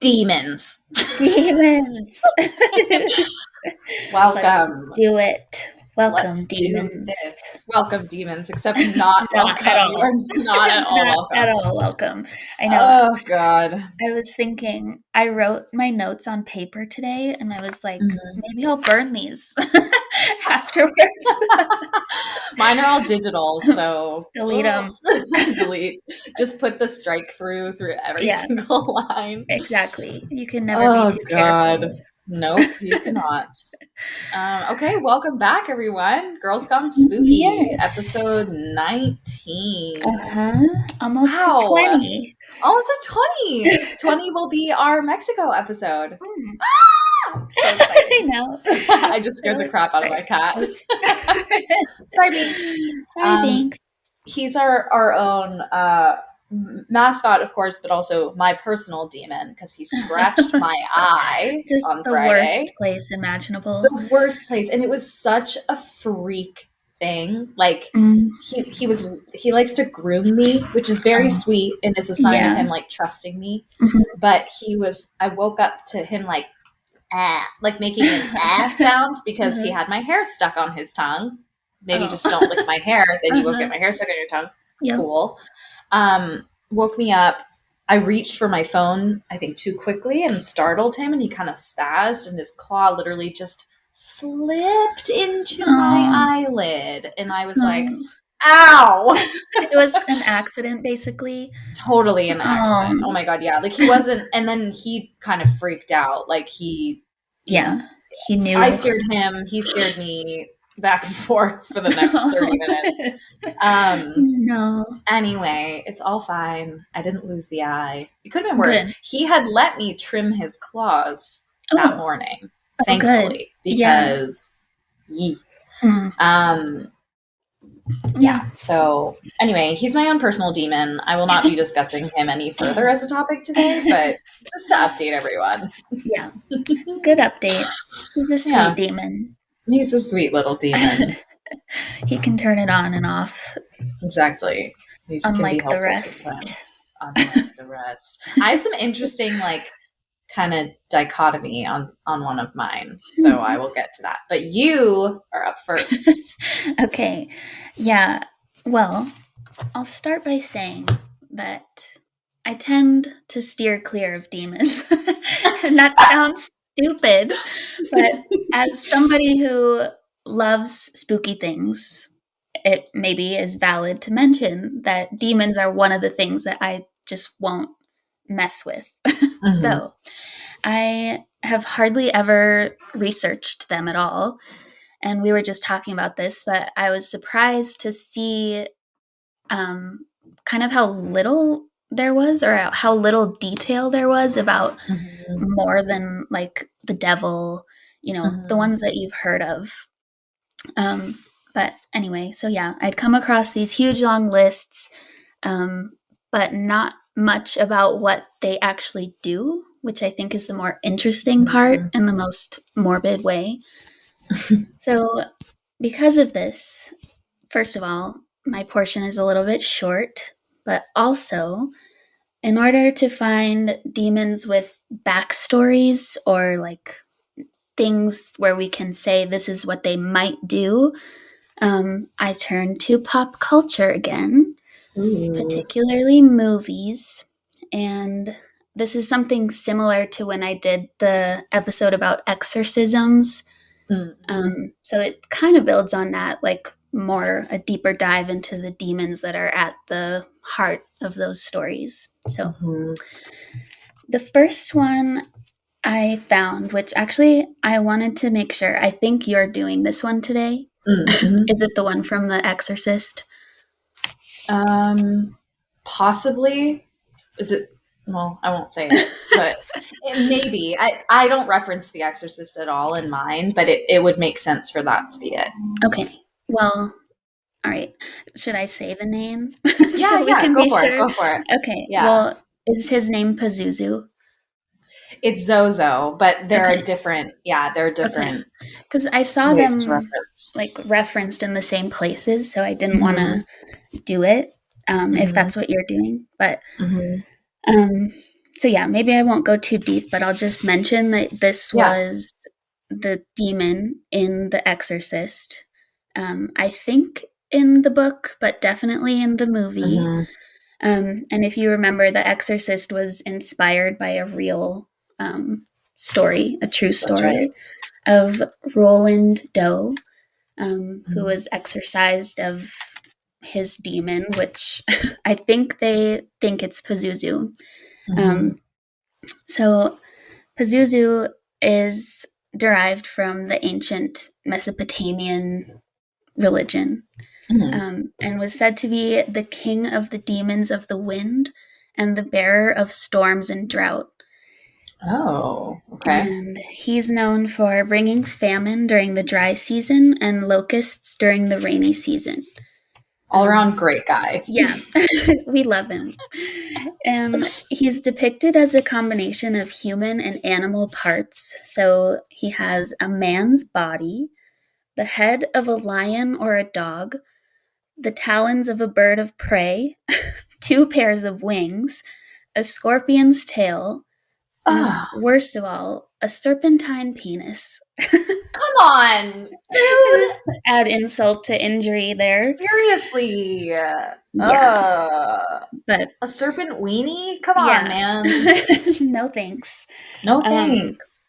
Demons. Demons. Welcome. Let's do it. Welcome, Let's demons. do this. Welcome, demons, except not welcome. At all. You are not at all welcome. At all welcome. I know. Oh, God. I was thinking, I wrote my notes on paper today, and I was like, maybe I'll burn these afterwards. Mine are all digital, so delete them. Delete. Just put the strike through every single line. Exactly. You can never be too careful. Nope, you cannot. Okay, welcome back, everyone. Girls Gone Spooky, episode 19. Almost to 20. Almost to 20. 20 will be our Mexico episode. So exciting. I know. I just scared the crap out of my cat. Sorry, Binks. He's our own mascot, of course, but also my personal demon because he scratched my eye just on the Friday. Worst place imaginable. The worst place, and it was such a freak thing. Like he likes to groom me, which is very sweet and is a sign of him like trusting me. But I woke up to him like making an sound because he had my hair stuck on his tongue. Maybe just don't lick my hair, then you won't get my hair stuck on your tongue. Yep. Cool. Woke me up. I reached for my phone, I think too quickly, and startled him, and he kind of spazzed, and his claw literally just slipped into my eyelid, and I was like, ow! It was an accident, basically. Totally an accident. Oh my God, yeah. Like he wasn't, and then he kind of freaked out. Like he knew. I scared him, he scared me. Back and forth for the next 30 minutes. No. Anyway, it's all fine. I didn't lose the eye. It could have been worse. Good. He had let me trim his claws that morning, thankfully, because So anyway, he's my own personal demon. I will not be discussing him any further as a topic today, but just to update everyone. Yeah. Good update. He's a sweet demon. He's a sweet little demon. He can turn it on and off. Exactly. Unlike the rest. Unlike the rest. I have some interesting, kind of dichotomy on one of mine. So I will get to that. But you are up first. Okay. Yeah. Well, I'll start by saying that I tend to steer clear of demons. And that sounds stupid, but as somebody who loves spooky things, it maybe is valid to mention that demons are one of the things that I just won't mess with. So I have hardly ever researched them at all. And we were just talking about this, but I was surprised to see kind of how little there was, or how little detail there was about more than like the devil, the ones that you've heard of. But anyway, so I'd come across these huge long lists, but not much about what they actually do, which I think is the more interesting part and the most morbid way. So because of this, first of all, my portion is a little bit short, but also in order to find demons with backstories or like things where we can say this is what they might do, I turn to pop culture again, particularly movies. And this is something similar to when I did the episode about exorcisms. So it kind of builds on that, like a deeper dive into the demons that are at the heart of those stories. So the first one I found, which actually I wanted to make sure, I think you're doing this one today. Is it the one from The Exorcist? Possibly. Is it? Well, I won't say it, but maybe. I don't reference The Exorcist at all in mine, but it would make sense for that to be it. Okay. Well, all right. Should I say the name? Yeah, we can go be for sure? it. Go for it. Okay. Yeah. Well, is his name Pazuzu? It's Zozo, but there are different. Yeah, there are different. Because I saw them referenced in the same places, so I didn't want to do it if that's what you're doing. But So yeah, maybe I won't go too deep, but I'll just mention that this was the demon in The Exorcist. I think in the book, but definitely in the movie. Mm-hmm. And if you remember, The Exorcist was inspired by a real story, a true story of Roland Doe, who was exorcised of his demon, which I think they think it's Pazuzu. So Pazuzu is derived from the ancient Mesopotamian religion, and was said to be the king of the demons of the wind and the bearer of storms and drought. Oh, okay. And he's known for bringing famine during the dry season and locusts during the rainy season. All around great guy. Yeah, we love him. He's depicted as a combination of human and animal parts. So he has a man's body, the head of a lion or a dog, the talons of a bird of prey, 2 pairs of wings, a scorpion's tail, and worst of all, a serpentine penis. Come on, dude! Add insult to injury there. Seriously. Yeah. But a serpent weenie? Come on, man. No thanks. No thanks.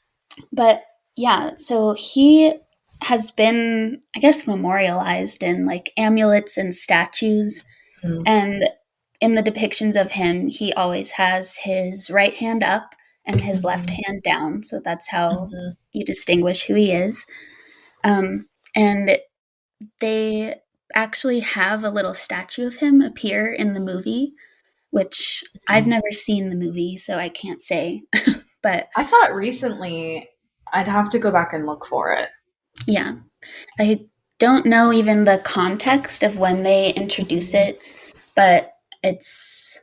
But yeah, so he has been, I guess, memorialized in like amulets and statues. And in the depictions of him, he always has his right hand up and his left hand down. So that's how you distinguish who he is. And they actually have a little statue of him appear in the movie, which I've never seen the movie, so I can't say. But I saw it recently. I'd have to go back and look for it. Yeah. I don't know even the context of when they introduce it, but it's,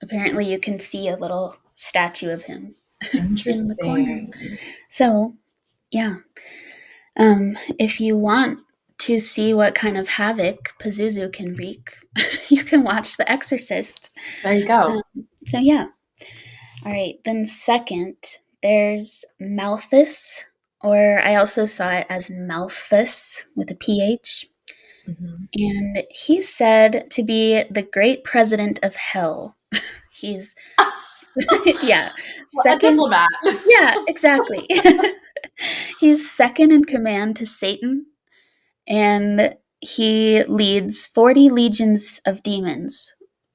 apparently you can see a little statue of him in the corner. So, if you want to see what kind of havoc Pazuzu can wreak, you can watch The Exorcist. There you go. All right. Then second, there's Malthus, or I also saw it as Malthus with a PH. And he's said to be the great president of hell. He's, a diplomat. Yeah, exactly. He's second in command to Satan, and he leads 40 legions of demons.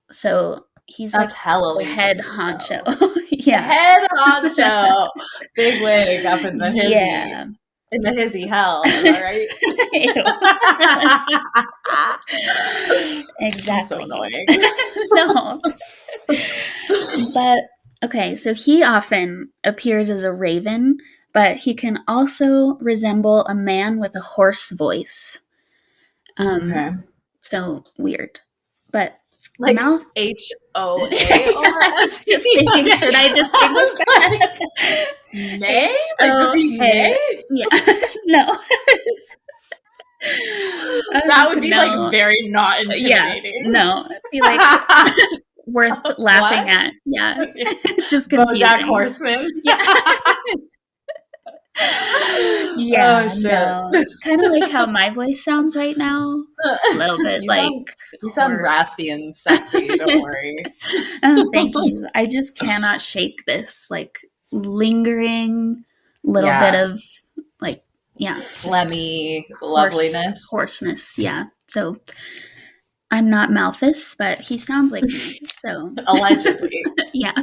So he's That's hella the head honcho. The head honcho. Big wig up in the hizzy. Yeah. In the hizzy hell, am I right? Exactly. So annoying. No. But, okay, so he often appears as a raven, but he can also resemble a man with a hoarse voice. So weird. But like mouth HOA. Just thinking, should I distinguish that? Nay? Like, does he nay? Yeah. No. That would be like very not intimidating. Yeah. No. It'd be like worth laughing at. Yeah. Just confusing. BoJack Horseman. Yeah, no. Kind of like how my voice sounds right now. A little bit you sound raspy and sexy, don't worry. Oh, thank you. I just cannot shake this like lingering little bit of like phlegmy loveliness. Hoarseness, yeah. So I'm not Malthus, but he sounds like me, so allegedly. Yeah.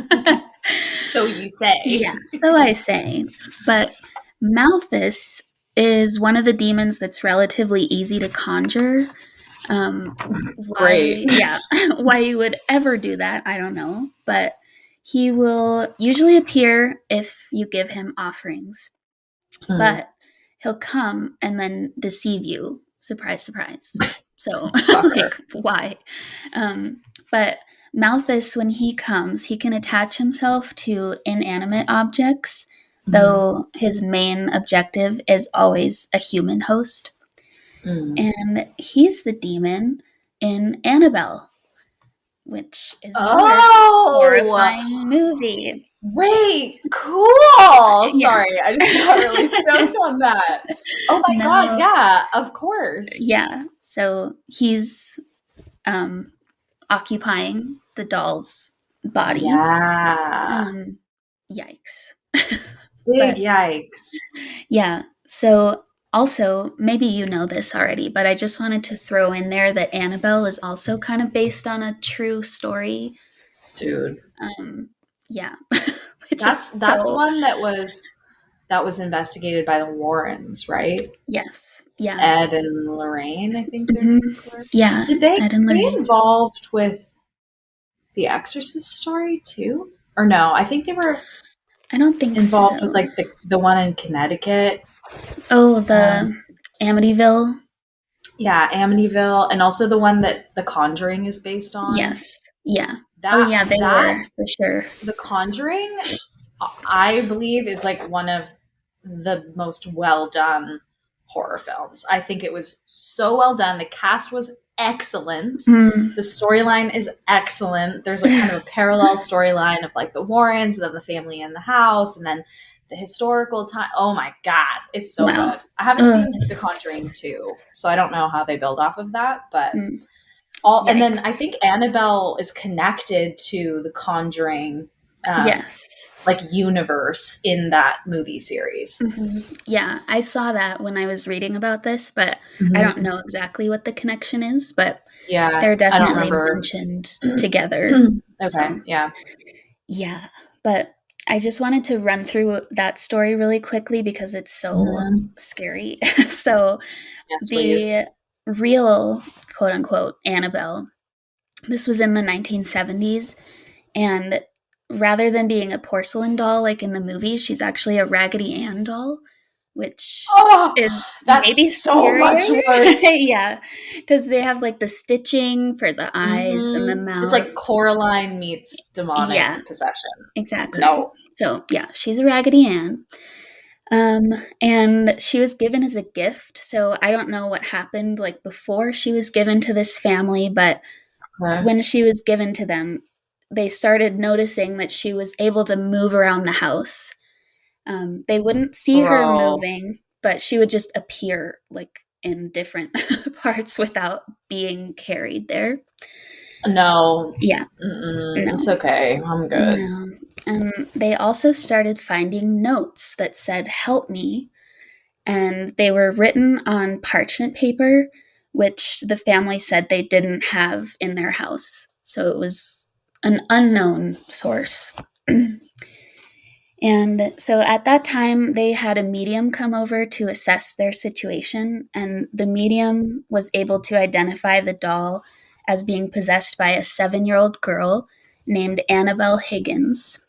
So you say. Yeah, so I say. But Malthus is one of the demons that's relatively easy to conjure. Great. Why you would ever do that, I don't know. But he will usually appear if you give him offerings. But he'll come and then deceive you. Surprise, surprise. So, like, why? But Malthus, when he comes, he can attach himself to inanimate objects, though his main objective is always a human host. And he's the demon in Annabelle, which is another horrifying movie. Wait, cool. Sorry, I just got really stoked on that. Oh my God, yeah, of course. Yeah, so he's occupying the doll's body. Yeah. Yikes. Big yikes. Yeah, so also, maybe you know this already, but I just wanted to throw in there that Annabelle is also kind of based on a true story. Dude. Yeah. That's one that was investigated by the Warrens, right? Yes. Yeah. Ed and Lorraine, I think their names were. Yeah. Did they involved with the Exorcist story too? Or no, I think they were I don't think involved so. with like the one in Connecticut. Oh, the Amityville. Yeah, Amityville, and also the one that The Conjuring is based on. Yes. Yeah. They were for sure. The Conjuring, I believe, is like one of the most well done horror films. I think it was so well done. The cast was excellent. The storyline is excellent. There's like kind of a parallel storyline of like the Warrens and then the family in the house and then the historical time. Oh my God, it's so good. I haven't seen The Conjuring 2, so I don't know how they build off of that, but and then I think Annabelle is connected to The Conjuring like universe in that movie series. Yeah, I saw that when I was reading about this, but I don't know exactly what the connection is, but they're definitely mentioned together. Okay, yeah, but I just wanted to run through that story really quickly because it's so scary. So the real quote unquote Annabelle, this was in the 1970s, and rather than being a porcelain doll like in the movies, she's actually a Raggedy Ann doll, which is maybe so much worse. Yeah, because they have like the stitching for the eyes and the mouth. It's like Coraline meets demonic possession. Exactly. No. So yeah, she's a Raggedy Ann. And she was given as a gift. So I don't know what happened like before she was given to this family, but when she was given to them, they started noticing that she was able to move around the house. They wouldn't see her moving, but she would just appear like in different parts without being carried there. No. Yeah. No. It's okay. I'm good. No. And they also started finding notes that said, "Help me." And they were written on parchment paper, which the family said they didn't have in their house. So it was an unknown source. And so at that time, they had a medium come over to assess their situation, and the medium was able to identify the doll as being possessed by a 7-year-old girl named Annabelle Higgins,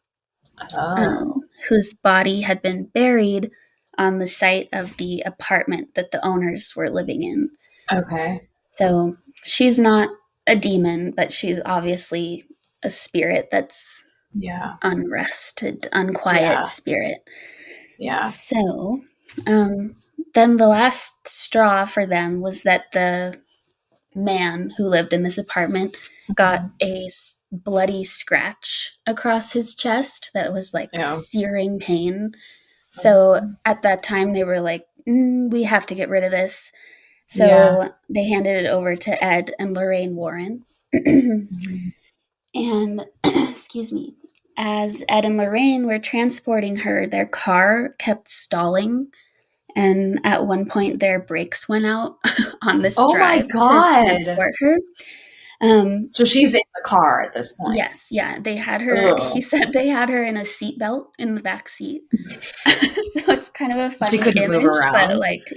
whose body had been buried on the site of the apartment that the owners were living in. Okay. So she's not a demon, but she's obviously a spirit that's unrested, unquiet spirit. Yeah. So then the last straw for them was that the man who lived in this apartment got a bloody scratch across his chest that was like searing pain. So at that time they were like, we have to get rid of this. So they handed it over to Ed and Lorraine Warren. And excuse me, as Ed and Lorraine were transporting her, their car kept stalling. And at one point, their brakes went out on this drive to transport her. So she's in the car at this point. Yes, yeah. They had her, he said they had her in a seatbelt in the back seat. So it's kind of a funny image, move around. But like,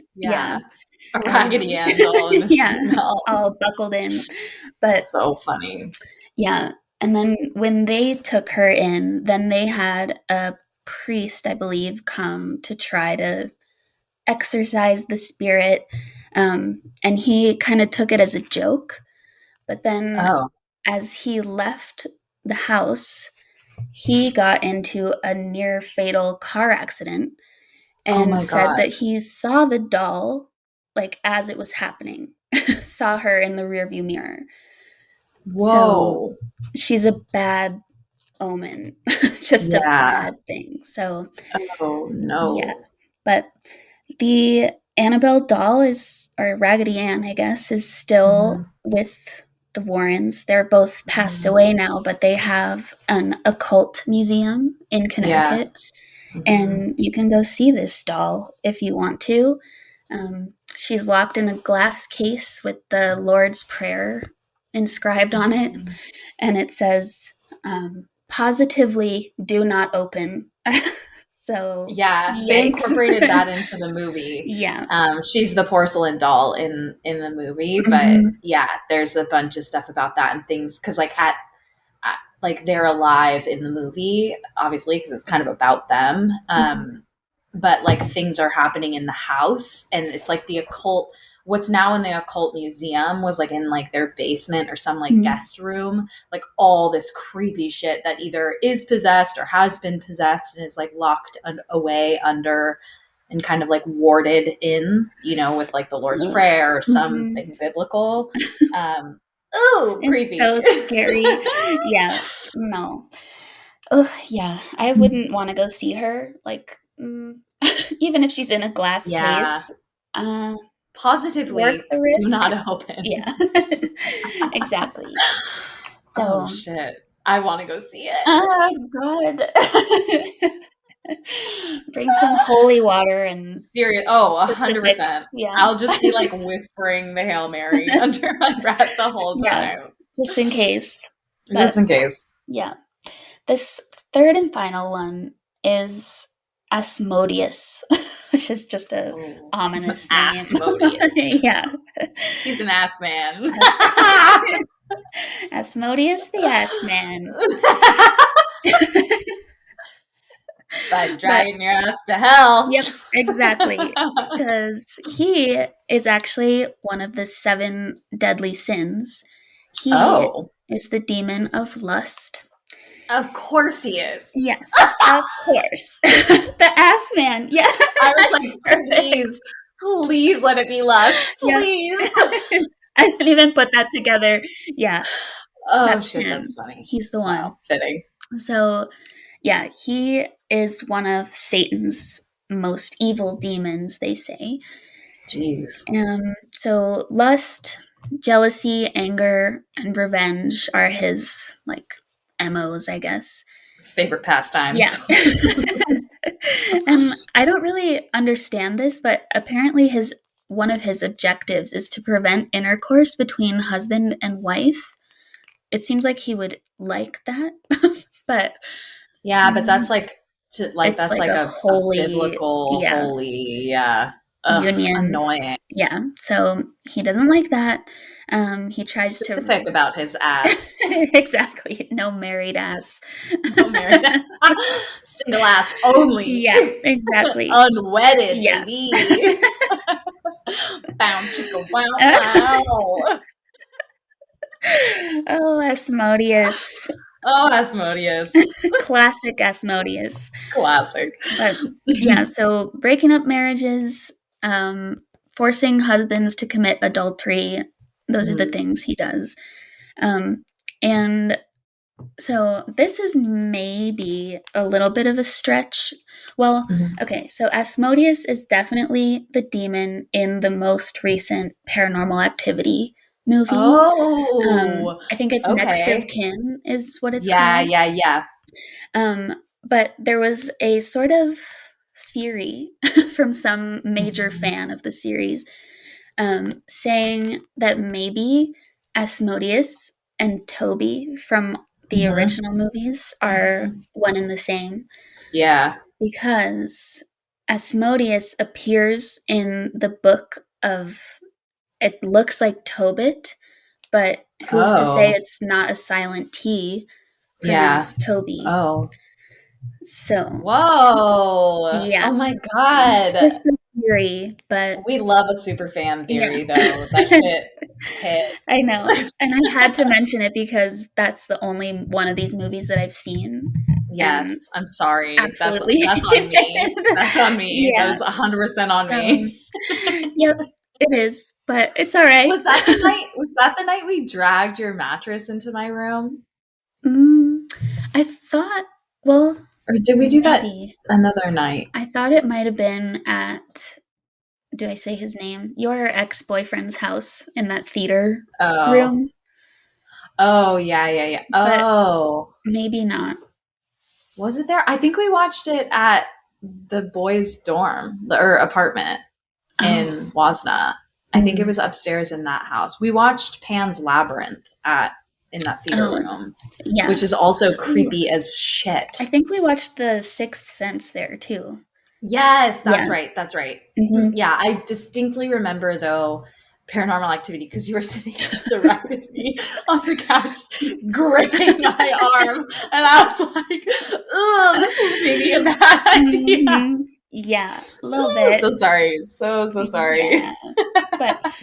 a Raggedy Ann doll in a seatbelt. All buckled in. But so funny. Yeah. And then when they took her in, then they had a priest, I believe, come to try to exorcise the spirit. And he kind of took it as a joke. But then as he left the house, he got into a near fatal car accident and said that he saw the doll like as it was happening, saw her in the rearview mirror. Whoa. she's a bad omen, just a bad thing. So, oh no. Yeah, but the Annabelle doll or Raggedy Ann, I guess, is still with the Warrens. They're both passed away now, but they have an occult museum in Connecticut, and you can go see this doll if you want to. She's locked in a glass case with the Lord's Prayer inscribed on it, and it says, positively do not open. So they incorporated that into the movie. She's the porcelain doll in the movie, but there's a bunch of stuff about that and things, because like at like they're alive in the movie, obviously, because it's kind of about them. But like things are happening in the house, and it's like the occult, what's now in the occult museum was like in like their basement or some like guest room, like all this creepy shit that either is possessed or has been possessed and is like locked away under and kind of like warded in, you know, with like the Lord's Prayer or something biblical. Ooh, creepy. It's so scary. Yeah, no. Oh, yeah. I wouldn't want to go see her. Like, even if she's in a glass case. Positively do not open. Yeah, exactly. So, oh shit, I want to go see it. Oh god. Bring some holy water and serious. Oh, 100%. Yeah, I'll just be like whispering the Hail Mary under my breath the whole time, just in case. Just in case. Yeah. This third and final one is Asmodeus, which is just a ominous name. Asmodeus. Yeah. He's an ass man. Asmodeus the ass man. By dragging your ass to hell. Yep, exactly. Because he is actually one of the 7 deadly sins. He is the demon of lust. Of course he is. Yes, of course. The ass man. Yeah. I was like, please let it be lust. Please. I didn't even put that together. Yeah. Oh, shit, that's funny. He's the one. Wow, fitting. So, yeah, he is one of Satan's most evil demons, they say. Jeez. So lust, jealousy, anger, and revenge are his, like, MOs, I guess. Favorite pastimes. Yeah. And I don't really understand this, but apparently one of his objectives is to prevent intercourse between husband and wife. It seems like he would like that, but yeah, but that's like that's like a holy, biblical, holy, union. Annoying. Yeah, so he doesn't like that. He tries specific about his ass. Exactly. No married ass. No married ass. Single ass only. Yeah, exactly. Unwedded, baby. Bound chicka wow wow. Oh, Asmodeus. Oh, Asmodeus. Classic Asmodeus. Classic. But yeah, so breaking up marriages, forcing husbands to commit adultery, those are the things he does. And so this is maybe a little bit of a stretch. Well, okay, so Asmodeus is definitely the demon in the most recent Paranormal Activity movie. Oh, I think it's Next of Kin is what it's called. Yeah. But there was a sort of theory from some major fan of the series saying that maybe Asmodeus and Toby from the original movies are one and the same. Yeah. Because Asmodeus appears in the book of, it looks like Tobit, but who's to say it's not a silent T pronounced Toby. Oh. So. Whoa. Yeah. Oh my God. It's just a theory, but. We love a super fan theory, though. That shit hit. I know. And I had to mention it because that's the only one of these movies that I've seen. Yes. I'm sorry. Absolutely. That's on me. That's on me. Yeah. That is 100% on me. Yep. It is, but it's all right. Was that the night we dragged your mattress into my room? I thought, well, or did we do maybe. that another night? I thought it might have been at, do I say his name? Your ex-boyfriend's house in that theater room. Oh, yeah. But Oh. maybe not. Was it there? I think we watched it at the boys' dorm or apartment in Wasna. I think it was upstairs in that house. We watched Pan's Labyrinth in that theater room, which is also creepy as shit. I think we watched The Sixth Sense there too. Yes, that's right. That's right. Mm-hmm. Yeah, I distinctly remember though Paranormal Activity because you were sitting to the right of me on the couch, gripping my arm, and I was like, "Ugh, this is maybe a bad idea." Mm-hmm. Yeah, a little bit. So sorry. So sorry. Yeah. But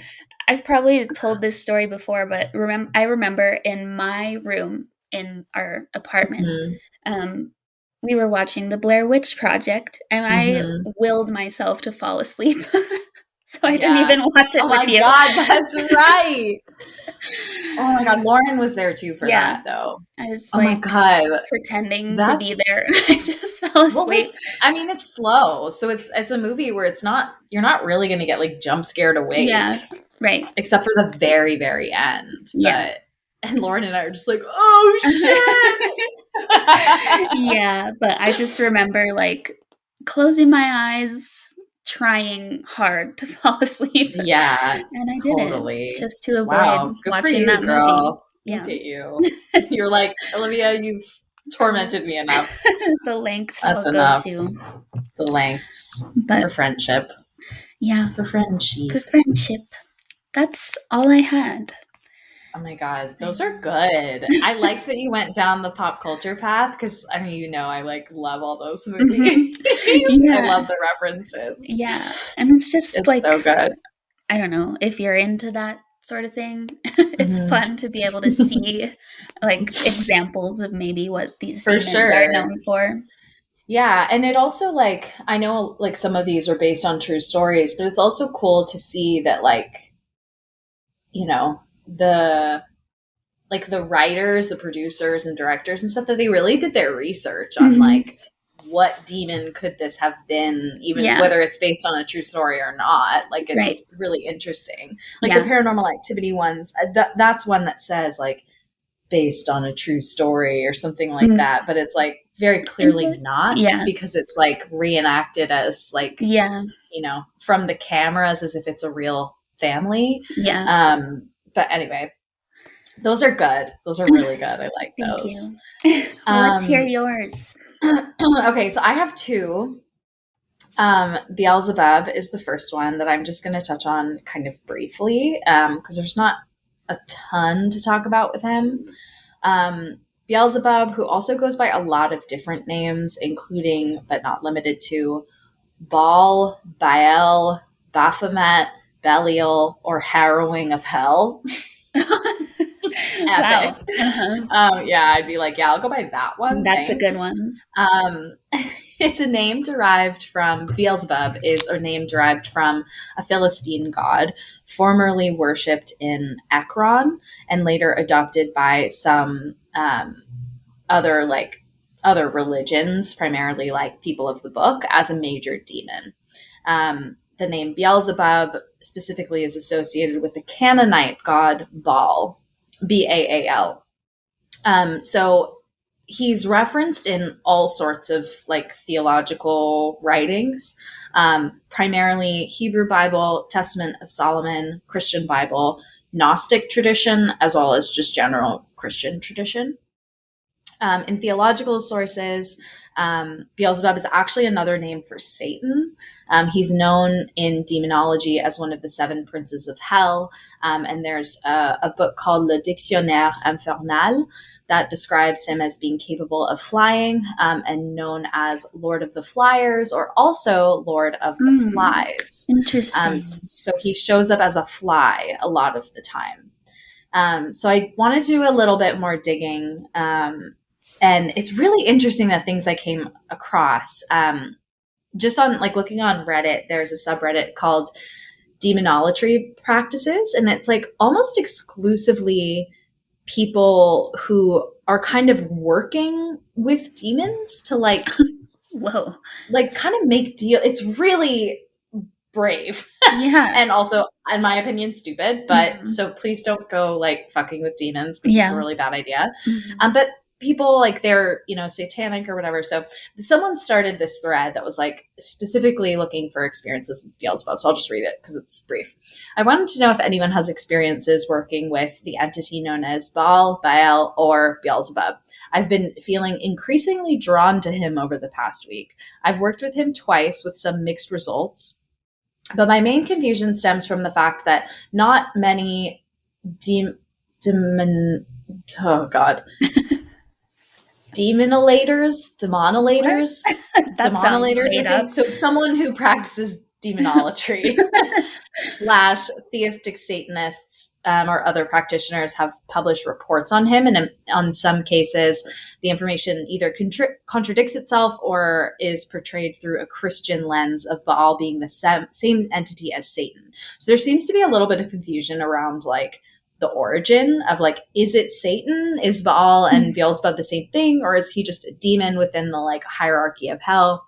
I've probably told this story before, but I remember in my room in our apartment, we were watching the Blair Witch Project, and I willed myself to fall asleep. So I didn't even watch it with you. Oh my God, that's right. Oh my God, Lauren was there too for that though. I was my God, pretending to be there, and I just fell asleep. Well, it's slow, so it's a movie where you're not really going to get like jump scared awake. Yeah, right. Except for the very, very end. Yeah. And Lauren and I are just like, oh shit. Yeah, but I just remember like closing my eyes, trying hard to fall asleep. Yeah, and I didn't, just to avoid watching that girl. movie. Look at you. You're like, Olivia, you've tormented me enough. The lengths that's I'll enough. Go to. The lengths for friendship. Yeah, for friendship. For friendship. That's all I had. Oh my God, those are good. I liked that you went down the pop culture path because I mean, I like love all those movies. I love the references. Yeah, and it's just like so good. I don't know if you're into that sort of thing. It's fun to be able to see like examples of maybe what these demons are known for. Yeah, and it also like I know like some of these are based on true stories, but it's also cool to see that like the writers, the producers and directors and stuff that they really did their research on like what demon could this have been, even whether it's based on a true story or not. Like it's really interesting. Like the Paranormal Activity ones, that's one that says like based on a true story or something like that, but it's like very clearly not because it's like reenacted as like from the cameras as if it's a real family. But anyway, those are good. Those are really good. I like those. Thank you. Let's hear yours. Okay, so I have two. Beelzebub is the first one that I'm just going to touch on kind of briefly because there's not a ton to talk about with him. Beelzebub, who also goes by a lot of different names, including but not limited to Baal, Baal, Baphomet, Belial, or Harrowing of Hell. Epic. Wow. I'd be like, I'll go by that one. That's a good one. It's a name derived from Beelzebub is a name derived from a Philistine god formerly worshipped in Ekron and later adopted by some other religions, primarily like people of the book, as a major demon. The name Beelzebub specifically is associated with the Canaanite god Baal, Baal. So he's referenced in all sorts of like theological writings, primarily Hebrew Bible, Testament of Solomon, Christian Bible, Gnostic tradition, as well as just general Christian tradition. In theological sources, Beelzebub is actually another name for Satan. He's known in demonology as one of the seven princes of hell. And there's a book called Le Dictionnaire Infernal that describes him as being capable of flying and known as Lord of the Flyers or also Lord of the Flies. Interesting. So he shows up as a fly a lot of the time. So I wanted to do a little bit more digging. And it's really interesting the things I came across. Just on like looking on Reddit, there's a subreddit called Demonolatry Practices. And it's like almost exclusively people who are kind of working with demons to like, whoa, like kind of make deal. It's really brave. Yeah. And also, in my opinion, stupid. But so please don't go like fucking with demons because it's a really bad idea. But people like they're, you know, satanic or whatever. So someone started this thread that was like specifically looking for experiences with Beelzebub. So I'll just read it because it's brief. I wanted to know if anyone has experiences working with the entity known as Baal, or Beelzebub. I've been feeling increasingly drawn to him over the past week. I've worked with him twice with some mixed results. But my main confusion stems from the fact that not many demonolators, I think. So someone who practices demonolatry / theistic Satanists or other practitioners have published reports on him. And on some cases, the information either contradicts itself or is portrayed through a Christian lens of Baal being the same entity as Satan. So there seems to be a little bit of confusion around like the origin of like, is it Satan? Is Baal and Beelzebub the same thing? Or is he just a demon within the like hierarchy of hell?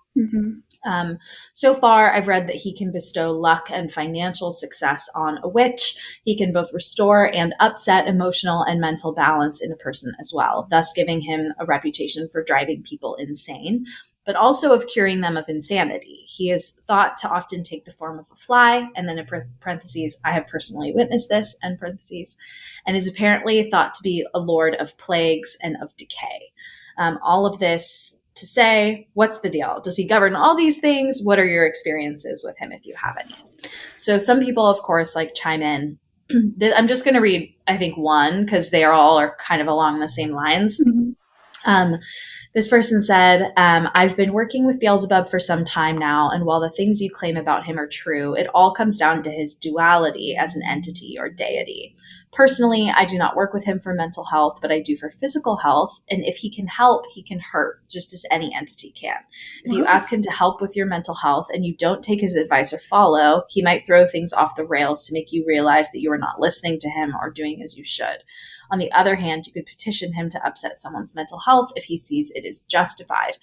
So far, I've read that he can bestow luck and financial success on a witch. He can both restore and upset emotional and mental balance in a person as well, thus giving him a reputation for driving people insane, but also of curing them of insanity. He is thought to often take the form of a fly, and then in parentheses, I have personally witnessed this, end parentheses, and is apparently thought to be a lord of plagues and of decay. All of this to say, what's the deal? Does he govern all these things? What are your experiences with him if you have any? So some people, of course, like chime in. I'm just going to read, I think, one because they are kind of along the same lines. This person said, I've been working with Beelzebub for some time now, and while the things you claim about him are true, it all comes down to his duality as an entity or deity. Personally, I do not work with him for mental health, but I do for physical health, and if he can help, he can hurt, just as any entity can. If you ask him to help with your mental health and you don't take his advice or follow, he might throw things off the rails to make you realize that you are not listening to him or doing as you should. On the other hand, you could petition him to upset someone's mental health if he sees it is justified.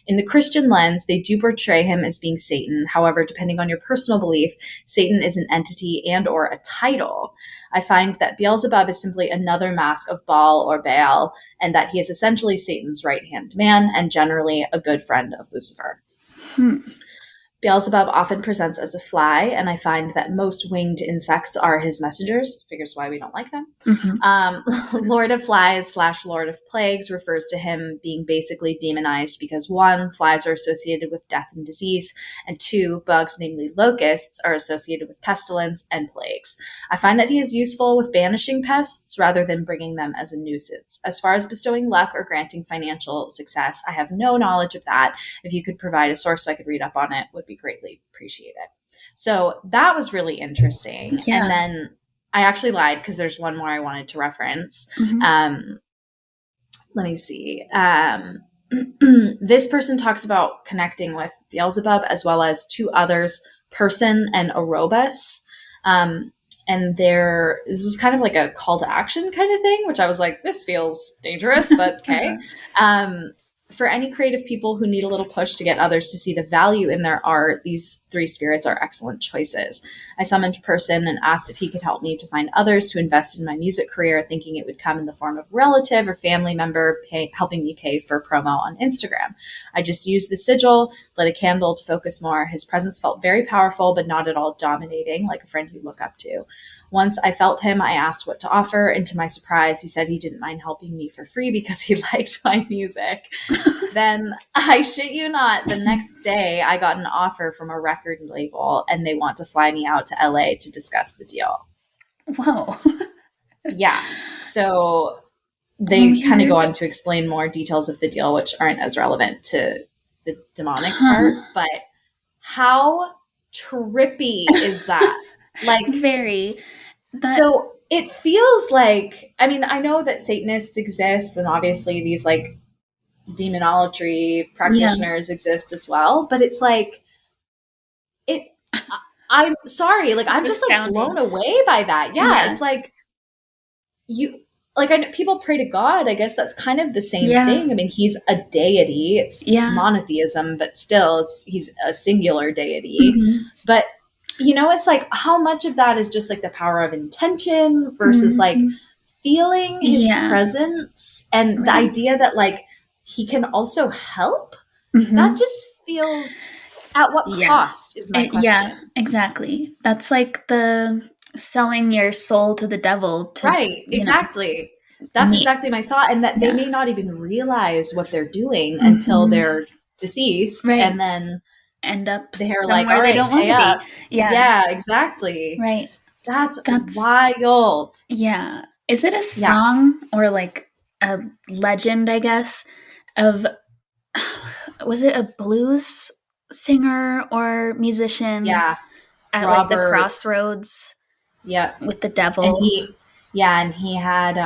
In the Christian lens, they do portray him as being Satan. However, depending on your personal belief, Satan is an entity and or a title. I find that Beelzebub is simply another mask of Baal or Baal, and that he is essentially Satan's right-hand man and generally a good friend of Lucifer. Beelzebub often presents as a fly, and I find that most winged insects are his messengers. Figures why we don't like them. Lord of Flies / Lord of Plagues refers to him being basically demonized because 1, flies are associated with death and disease, and 2, bugs, namely locusts, are associated with pestilence and plagues. I find that he is useful with banishing pests rather than bringing them as a nuisance. As far as bestowing luck or granting financial success, I have no knowledge of that. If you could provide a source so I could read up on it, would be greatly appreciated. So that was really interesting. And then I actually lied because there's one more I wanted to reference. Let me see. This person talks about connecting with Beelzebub as well as 2 others, Person and Arobus. And this was kind of like a call to action kind of thing, which I was like, this feels dangerous, but okay. For any creative people who need a little push to get others to see the value in their art, these 3 spirits are excellent choices. I summoned Person and asked if he could help me to find others to invest in my music career, thinking it would come in the form of relative or family member helping me pay for promo on Instagram. I just used the sigil, lit a candle to focus more. His presence felt very powerful, but not at all dominating, like a friend you look up to. Once I felt him, I asked what to offer, and to my surprise, he said he didn't mind helping me for free because he liked my music. Then, I shit you not, the next day I got an offer from a record label and they want to fly me out to LA to discuss the deal. Whoa. Yeah. So they kind of go on to explain more details of the deal, which aren't as relevant to the demonic part, but how trippy is that? Like, very. So it feels like, I mean, I know that Satanists exist and obviously these like demonolatry practitioners exist as well, but it's like I'm sorry, like I'm just like blown away by that. It's like like, I know people pray to God. I guess that's kind of the same thing. I mean, he's a deity. It's monotheism, but still, he's a singular deity. But, you know, it's like, how much of that is just like the power of intention versus like feeling his presence, and the idea that like he can also help? That just feels, at what cost is my question. Yeah, exactly. That's like the selling your soul to the devil. Right, exactly. That's exactly my thought. And that they may not even realize what they're doing until they're deceased, and then end up they're like, all right, pay up. Yeah, exactly. Right. That's wild. Yeah. Is it a song or like a legend, I guess, of, was it a blues singer or musician? Yeah. At like the crossroads. Yeah. With the devil. And he had,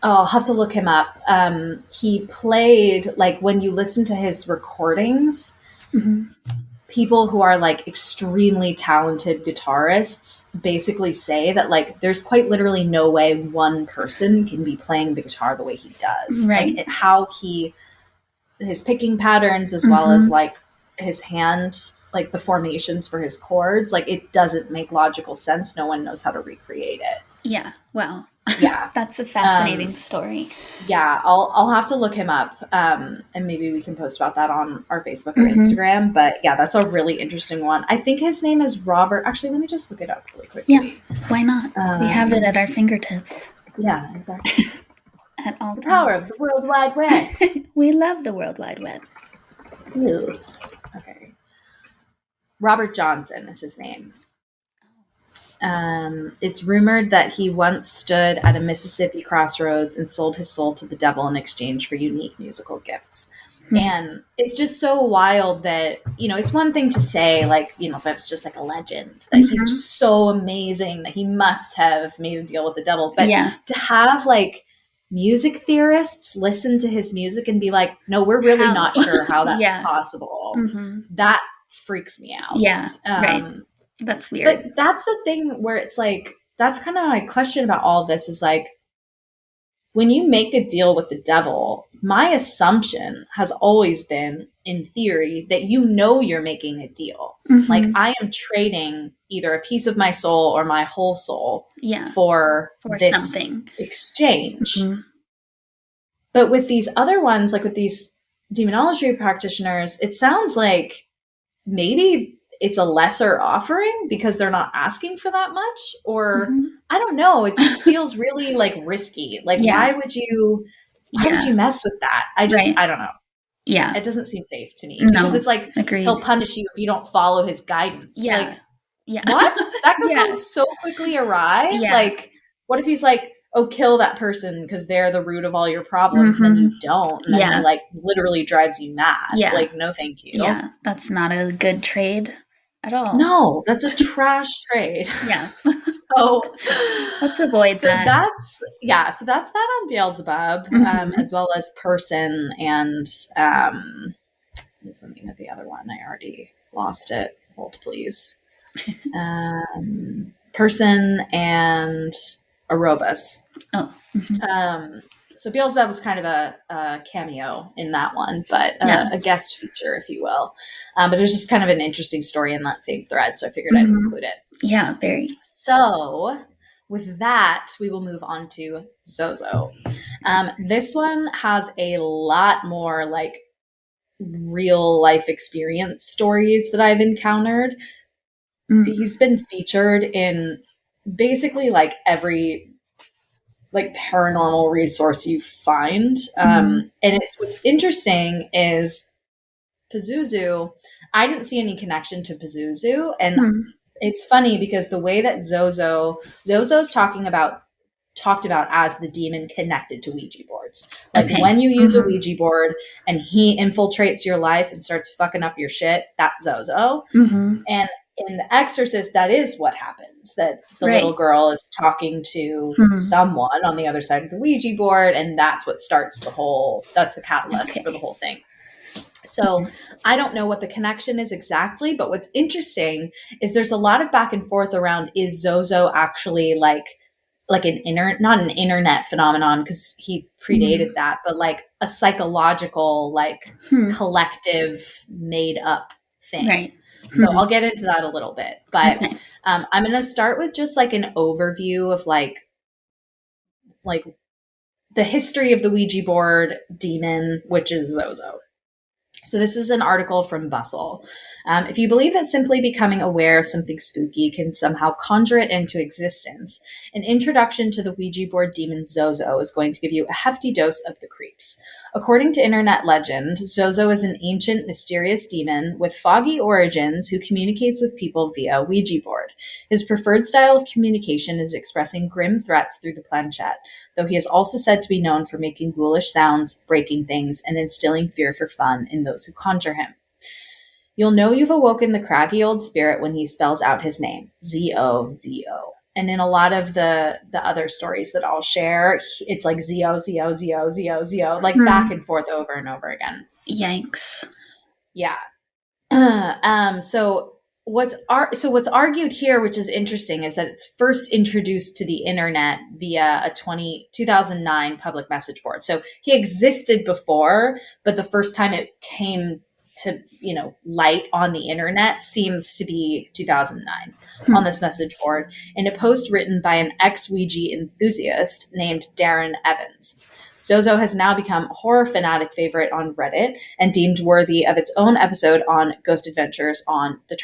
I'll have to look him up. He played, like, when you listen to his recordings, people who are like extremely talented guitarists basically say that like there's quite literally no way one person can be playing the guitar the way he does. Right. Like, how his picking patterns, as well as like his hand, like the formations for his chords, like it doesn't make logical sense. No one knows how to recreate it. Yeah. Wow. Yeah. That's a fascinating story. Yeah. I'll have to look him up. And maybe we can post about that on our Facebook or Instagram. But yeah, that's a really interesting one. I think his name is Robert. Actually, let me just look it up really quickly. Yeah. Why not? We have it at our fingertips. Yeah, exactly. At all times. The power of the World Wide Web. We love the World Wide Web. Yes. Okay. Robert Johnson is his name. It's rumored that he once stood at a Mississippi crossroads and sold his soul to the devil in exchange for unique musical gifts. And it's just so wild that, you know, it's one thing to say, like, you know, that's just like a legend, that he's just so amazing that he must have made a deal with the devil. But to have like music theorists listen to his music and be like, no, we're really not sure how that's possible. That freaks me out. Yeah. Right. That's weird. But that's the thing where it's like, that's kind of my question about all of this is like, when you make a deal with the devil, my assumption has always been, in theory, that you know you're making a deal. Like, I am trading either a piece of my soul or my whole soul for this something exchange. But with these other ones, like with these demonology practitioners, it sounds like maybe it's a lesser offering because they're not asking for that much, or I don't know. It just feels really like risky. Like, why would you mess with that? I don't know. Yeah. It doesn't seem safe to me because it's like, he'll punish you if you don't follow his guidance. Like, what? That could go so quickly awry. Like, what if he's like, oh, kill that person because they're the root of all your problems, and then you don't, and then he like literally drives you mad. Like, no, thank you. Yeah, that's not a good trade at all. No, that's a trash trade. So let's avoid that. So that's that on Beelzebub, as well as Person and what's the name of the other one? I already lost it. Hold, please. Person and Aerobus. So Beelzebub was kind of a cameo in that one, but a guest feature, if you will. But there's just kind of an interesting story in that same thread, so I figured I'd include it. Yeah, very. So with that, we will move on to Zozo. This one has a lot more like real life experience stories that I've encountered. He's been featured in basically like every like paranormal resource you find. And what's interesting is Pazuzu, I didn't see any connection to Pazuzu. And it's funny because the way that Zozo's talked about as the demon connected to Ouija boards. Like when you use a Ouija board and he infiltrates your life and starts fucking up your shit, that's Zozo. And in The Exorcist, that is what happens, that the little girl is talking to someone on the other side of the Ouija board, and that's what starts that's the catalyst for the whole thing. So I don't know what the connection is exactly, but what's interesting is there's a lot of back and forth around, is Zozo actually like like not an internet phenomenon, because he predated that, but like a psychological, like collective made up thing. Right. So I'll get into that a little bit, but I'm going to start with just like an overview of like the history of the Ouija board demon, which is Zozo. So this is an article from Bustle. If you believe that simply becoming aware of something spooky can somehow conjure it into existence, an introduction to the Ouija board demon Zozo is going to give you a hefty dose of the creeps. According to internet legend, Zozo is an ancient, mysterious demon with foggy origins who communicates with people via Ouija board. His preferred style of communication is expressing grim threats through the planchette, though he is also said to be known for making ghoulish sounds, breaking things, and instilling fear for fun in those who conjure him. You'll know you've awoken the craggy old spirit when he spells out his name, Z-O-Z-O. And in a lot of the other stories that I'll share, it's like Z-O, Z-O, Z-O, Z-O, Z-O, like back and forth over and over again. Yikes. Yeah. So what's argued here, which is interesting, is that it's first introduced to the internet via a 2009 public message board. So he existed before, but the first time it came to, light on the internet seems to be 2009 on this message board, in a post written by an ex-Ouija enthusiast named Darren Evans. Zozo has now become a horror fanatic favorite on Reddit and deemed worthy of its own episode on Ghost Adventures on the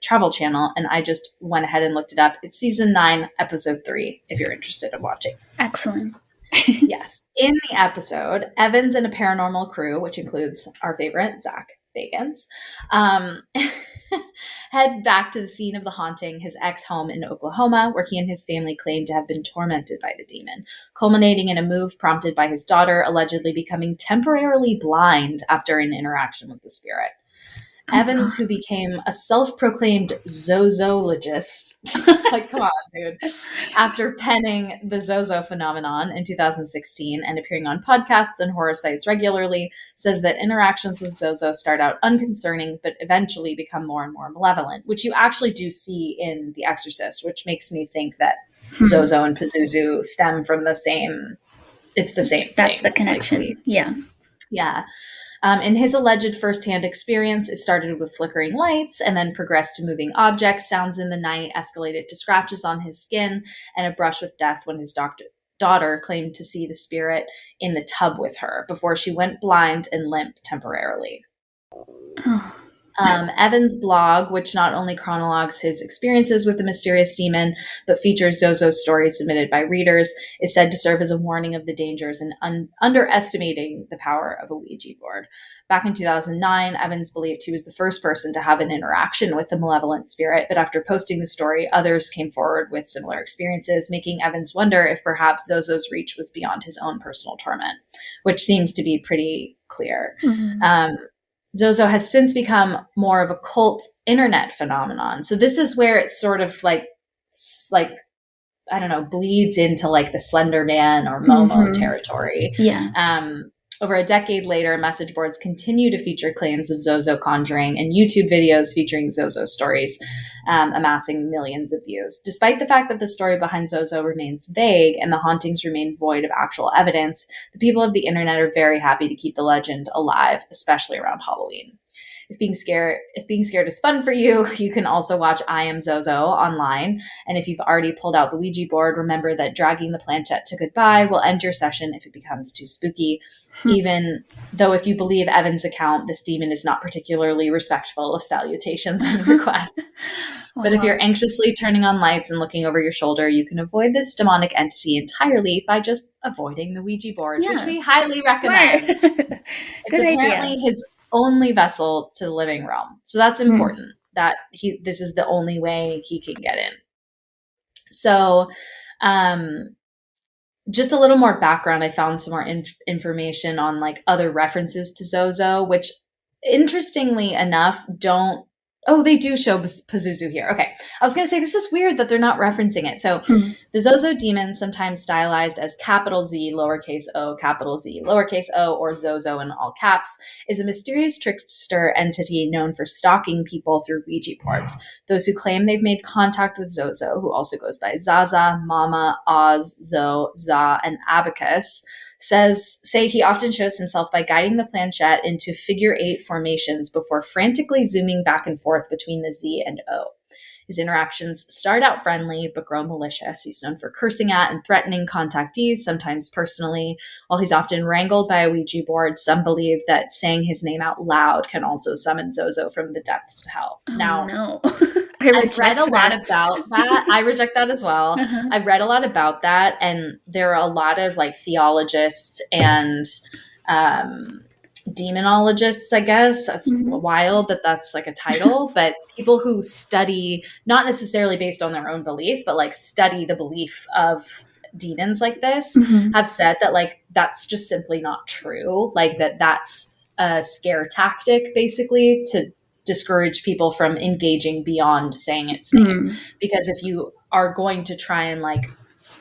Travel Channel. And I just went ahead and looked it up. It's season 9, episode 3, if you're interested in watching. Excellent. Yes. In the episode, Evans and a paranormal crew, which includes our favorite, Zach Bagans, head back to the scene of the haunting, his ex-home in Oklahoma, where he and his family claim to have been tormented by the demon, culminating in a move prompted by his daughter allegedly becoming temporarily blind after an interaction with the spirit. Evans, who became a self-proclaimed Zozologist, like, come on, dude, after penning the Zozo phenomenon in 2016 and appearing on podcasts and horror sites regularly, says that interactions with Zozo start out unconcerning, but eventually become more and more malevolent, which you actually do see in The Exorcist, which makes me think that Zozo and Pazuzu stem from the same, it's the same thing. That's the connection. Like, yeah. Yeah. In his alleged firsthand experience, it started with flickering lights and then progressed to moving objects, sounds in the night, escalated to scratches on his skin, and a brush with death when his daughter claimed to see the spirit in the tub with her before she went blind and limp temporarily. Oh. Evans' blog, which not only chronologues his experiences with the mysterious demon, but features Zozo's stories submitted by readers, is said to serve as a warning of the dangers in underestimating the power of a Ouija board. Back in 2009, Evans believed he was the first person to have an interaction with the malevolent spirit, but after posting the story, others came forward with similar experiences, making Evans wonder if perhaps Zozo's reach was beyond his own personal torment, which seems to be pretty clear. Zozo has since become more of a cult internet phenomenon. So this is where it's sort of like, I don't know, bleeds into like the Slender Man or Momo territory. Yeah. Over a decade later, message boards continue to feature claims of Zozo conjuring and YouTube videos featuring Zozo stories, amassing millions of views. Despite the fact that the story behind Zozo remains vague and the hauntings remain void of actual evidence, the people of the internet are very happy to keep the legend alive, especially around Halloween. If being scared is fun for you, you can also watch I Am Zozo online. And if you've already pulled out the Ouija board, remember that dragging the planchette to goodbye will end your session if it becomes too spooky. Even though if you believe Evan's account, this demon is not particularly respectful of salutations and requests. But if you're anxiously turning on lights and looking over your shoulder, you can avoid this demonic entity entirely by just avoiding the Ouija board, which we highly recommend. It's apparently his only vessel to the living realm. So that's important that this is the only way he can get in. So, just a little more background. I found some more information on like other references to Zozo, which interestingly enough don't Oh, they do show Pazuzu here. Okay. I was going to say, this is weird that they're not referencing it. So the Zozo demon, sometimes stylized as capital Z, lowercase o, capital Z, lowercase o, or Zozo in all caps, is a mysterious trickster entity known for stalking people through Ouija boards. Those who claim they've made contact with Zozo, who also goes by Zaza, Mama, Oz, Zo, Za, and Abacus, say he often shows himself by guiding the planchette into figure 8 formations before frantically zooming back and forth between the Z and O. His interactions start out friendly, but grow malicious. He's known for cursing at and threatening contactees, sometimes personally. While he's often wrangled by a Ouija board, some believe that saying his name out loud can also summon Zozo from the depths of hell. Oh, now, no. I've read a lot about that. I reject that as well. I've read a lot about that, and there are a lot of like theologists and demonologists, I guess. That's wild that that's like a title, but people who study, not necessarily based on their own belief, but like study the belief of demons like this, have said that like that's just simply not true. Like that's a scare tactic basically to discourage people from engaging beyond saying its name. Because if you are going to try and like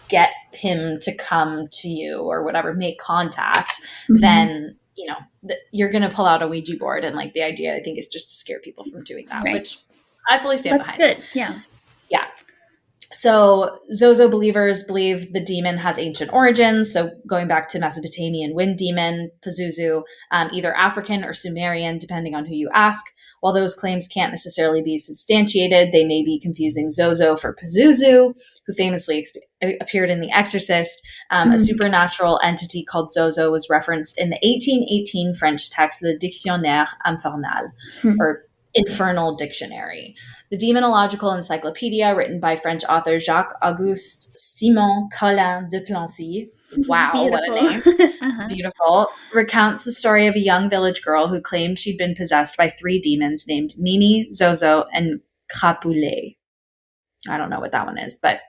get him to come to you or whatever, make contact, then you know you're going to pull out a Ouija board, and like the idea I think is just to scare people from doing that, which I fully stand behind. That's good. Yeah. So Zozo believers believe the demon has ancient origins. So going back to Mesopotamian wind demon, Pazuzu, either African or Sumerian, depending on who you ask. While those claims can't necessarily be substantiated, they may be confusing Zozo for Pazuzu, who famously appeared in The Exorcist. A supernatural entity called Zozo was referenced in the 1818 French text, Le Dictionnaire Infernal, or Infernal Dictionary. The Demonological Encyclopedia, written by French author Jacques-Auguste Simon Collin de Plancy, wow, Beautiful. What a name, beautiful, recounts the story of a young village girl who claimed she'd been possessed by 3 demons named Mimi, Zozo, and Crapoulet. I don't know what that one is, but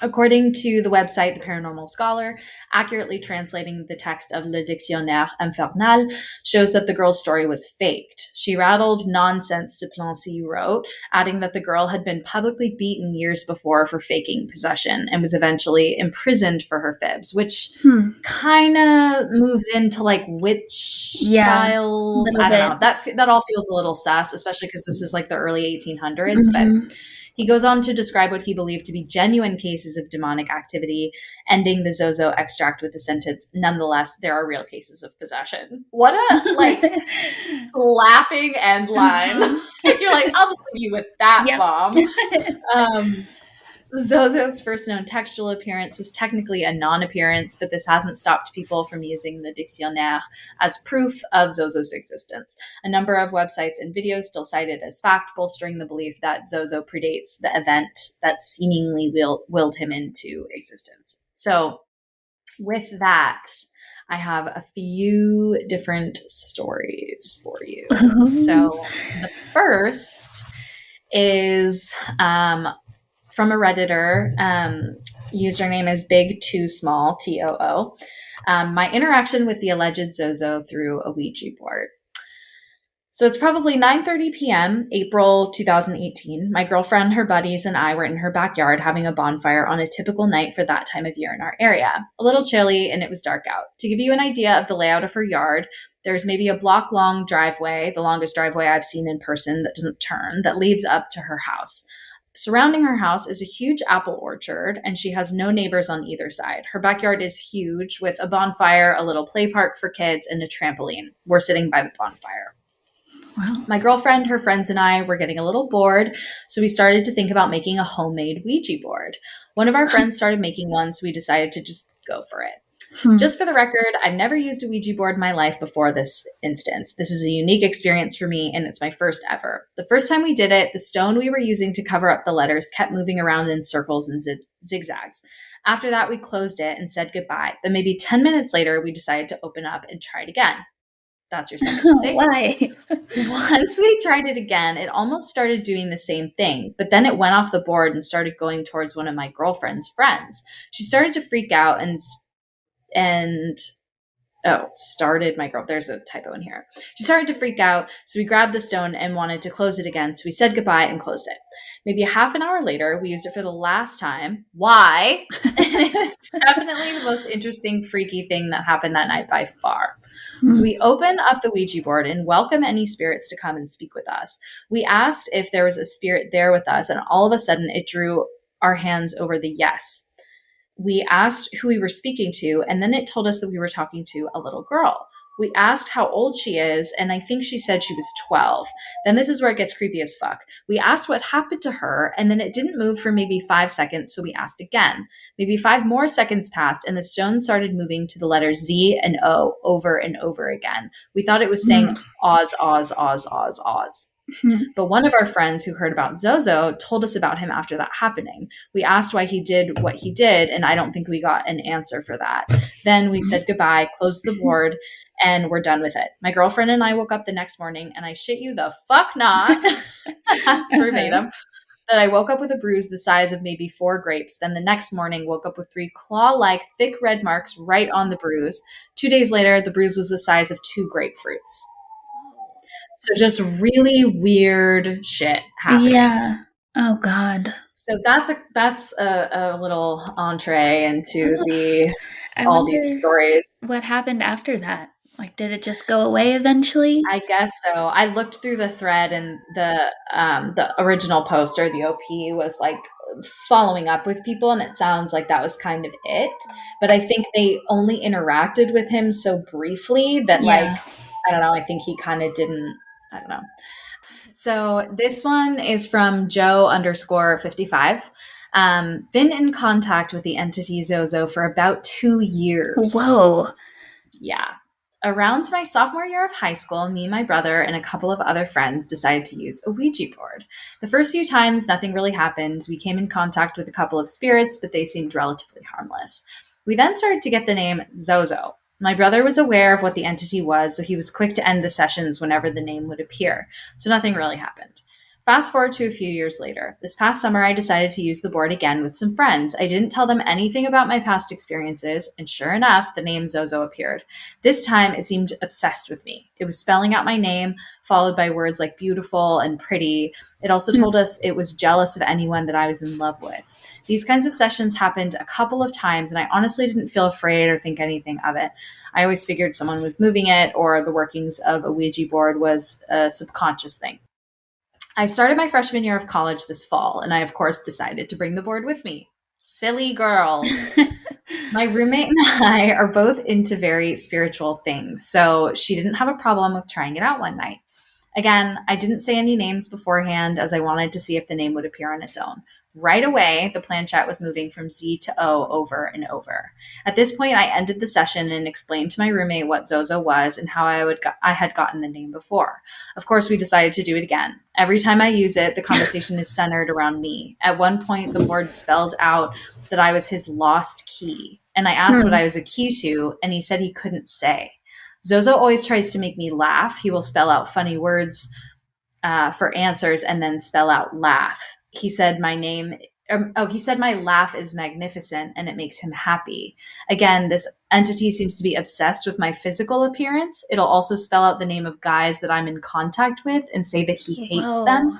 according to the website The Paranormal Scholar, accurately translating the text of Le Dictionnaire Infernal shows that the girl's story was faked. She rattled nonsense, de Plancy wrote, adding that the girl had been publicly beaten years before for faking possession and was eventually imprisoned for her fibs, which kind of moves into like witch trials. I don't know. That all feels a little sus, especially because this is like the early 1800s, but he goes on to describe what he believed to be genuine cases of demonic activity, ending the Zozo extract with the sentence, "Nonetheless, there are real cases of possession." What a, like, slapping end line. You're like, I'll just leave you with that bomb. Zozo's first known textual appearance was technically a non-appearance, but this hasn't stopped people from using the Dictionnaire as proof of Zozo's existence. A number of websites and videos still cite it as fact, bolstering the belief that Zozo predates the event that seemingly willed him into existence. So with that, I have a few different stories for you. So the first is from a Redditor. Username is Big2Small, TOO. My interaction with the alleged Zozo through a Ouija board. So it's probably 9:30 p.m., April 2018. My girlfriend, her buddies, and I were in her backyard having a bonfire on a typical night for that time of year in our area. A little chilly, and it was dark out. To give you an idea of the layout of her yard, there's maybe a block-long driveway, the longest driveway I've seen in person that doesn't turn, that leads up to her house. Surrounding her house is a huge apple orchard, and she has no neighbors on either side. Her backyard is huge, with a bonfire, a little play park for kids, and a trampoline. We're sitting by the bonfire. Wow. My girlfriend, her friends, and I were getting a little bored, so we started to think about making a homemade Ouija board. One of our friends started making one, so we decided to just go for it. Just for the record, I've never used a Ouija board in my life before this instance. This is a unique experience for me, and it's my first ever. The first time we did it, the stone we were using to cover up the letters kept moving around in circles and zigzags. After that, we closed it and said goodbye. Then maybe 10 minutes later, we decided to open up and try it again. That's your second mistake. Why? Once we tried it again, it almost started doing the same thing, but then it went off the board and started going towards one of my girlfriend's friends. She started to freak out and started my girl. There's a typo in here. She started to freak out. So we grabbed the stone and wanted to close it again. So we said goodbye and closed it. Maybe a half an hour later, we used it for the last time. Why? It's definitely the most interesting, freaky thing that happened that night by far. So we open up the Ouija board and welcome any spirits to come and speak with us. We asked if there was a spirit there with us, and all of a sudden it drew our hands over the yes. We asked who we were speaking to, and then it told us that we were talking to a little girl. We asked how old she is, and I think she said she was 12. Then this is where it gets creepy as fuck. We asked what happened to her, and then it didn't move for maybe 5 seconds, so we asked again. Maybe 5 more seconds passed, and the stone started moving to the letters Z and O over and over again. We thought it was saying Oz, Oz, Oz, Oz, Oz. But one of our friends who heard about Zozo told us about him after that happening. We asked why he did what he did, and I don't think we got an answer for that. Then we said goodbye, closed the board, and we're done with it. My girlfriend and I woke up the next morning, and I shit you the fuck not, that's verbatim, that I woke up with a bruise the size of maybe 4 grapes. Then the next morning, woke up with 3 claw-like thick red marks right on the bruise. 2 days later, the bruise was the size of 2 grapefruits. So just really weird shit happening. Yeah. Oh God. So that's a little entree into all these stories. What happened after that? Like, did it just go away eventually? I guess so. I looked through the thread, and the original poster, the OP, was like following up with people, and it sounds like that was kind of it. But I think they only interacted with him so briefly that I don't know, I think he kind of didn't, I don't know. So this one is from Joe_55. Been in contact with the entity Zozo for about 2 years. Whoa. Yeah. Around my sophomore year of high school, me, my brother, and a couple of other friends decided to use a Ouija board. The first few times, nothing really happened. We came in contact with a couple of spirits, but they seemed relatively harmless. We then started to get the name Zozo. My brother was aware of what the entity was, so he was quick to end the sessions whenever the name would appear. So nothing really happened. Fast forward to a few years later. This past summer, I decided to use the board again with some friends. I didn't tell them anything about my past experiences, and sure enough, the name Zozo appeared. This time, it seemed obsessed with me. It was spelling out my name, followed by words like beautiful and pretty. It also told us it was jealous of anyone that I was in love with. These kinds of sessions happened a couple of times, and I honestly didn't feel afraid or think anything of it. I always figured someone was moving it, or the workings of a Ouija board was a subconscious thing. I started my freshman year of college this fall, and I, of course, decided to bring the board with me. Silly girl. My roommate and I are both into very spiritual things, so she didn't have a problem with trying it out one night. Again, I didn't say any names beforehand, as I wanted to see if the name would appear on its own. Right away, the planchette was moving from Z to O over and over. At this point, I ended the session and explained to my roommate what Zozo was and how I had gotten the name before. Of course, we decided to do it again. Every time I use it, the conversation is centered around me. At one point, the board spelled out that I was his lost key, and I asked what I was a key to, and he said he couldn't say. Zozo always tries to make me laugh. He will spell out funny words for answers and then spell out laugh. He said he said my laugh is magnificent and it makes him happy. Again, this entity seems to be obsessed with my physical appearance. It'll also spell out the name of guys that I'm in contact with and say that he hates them.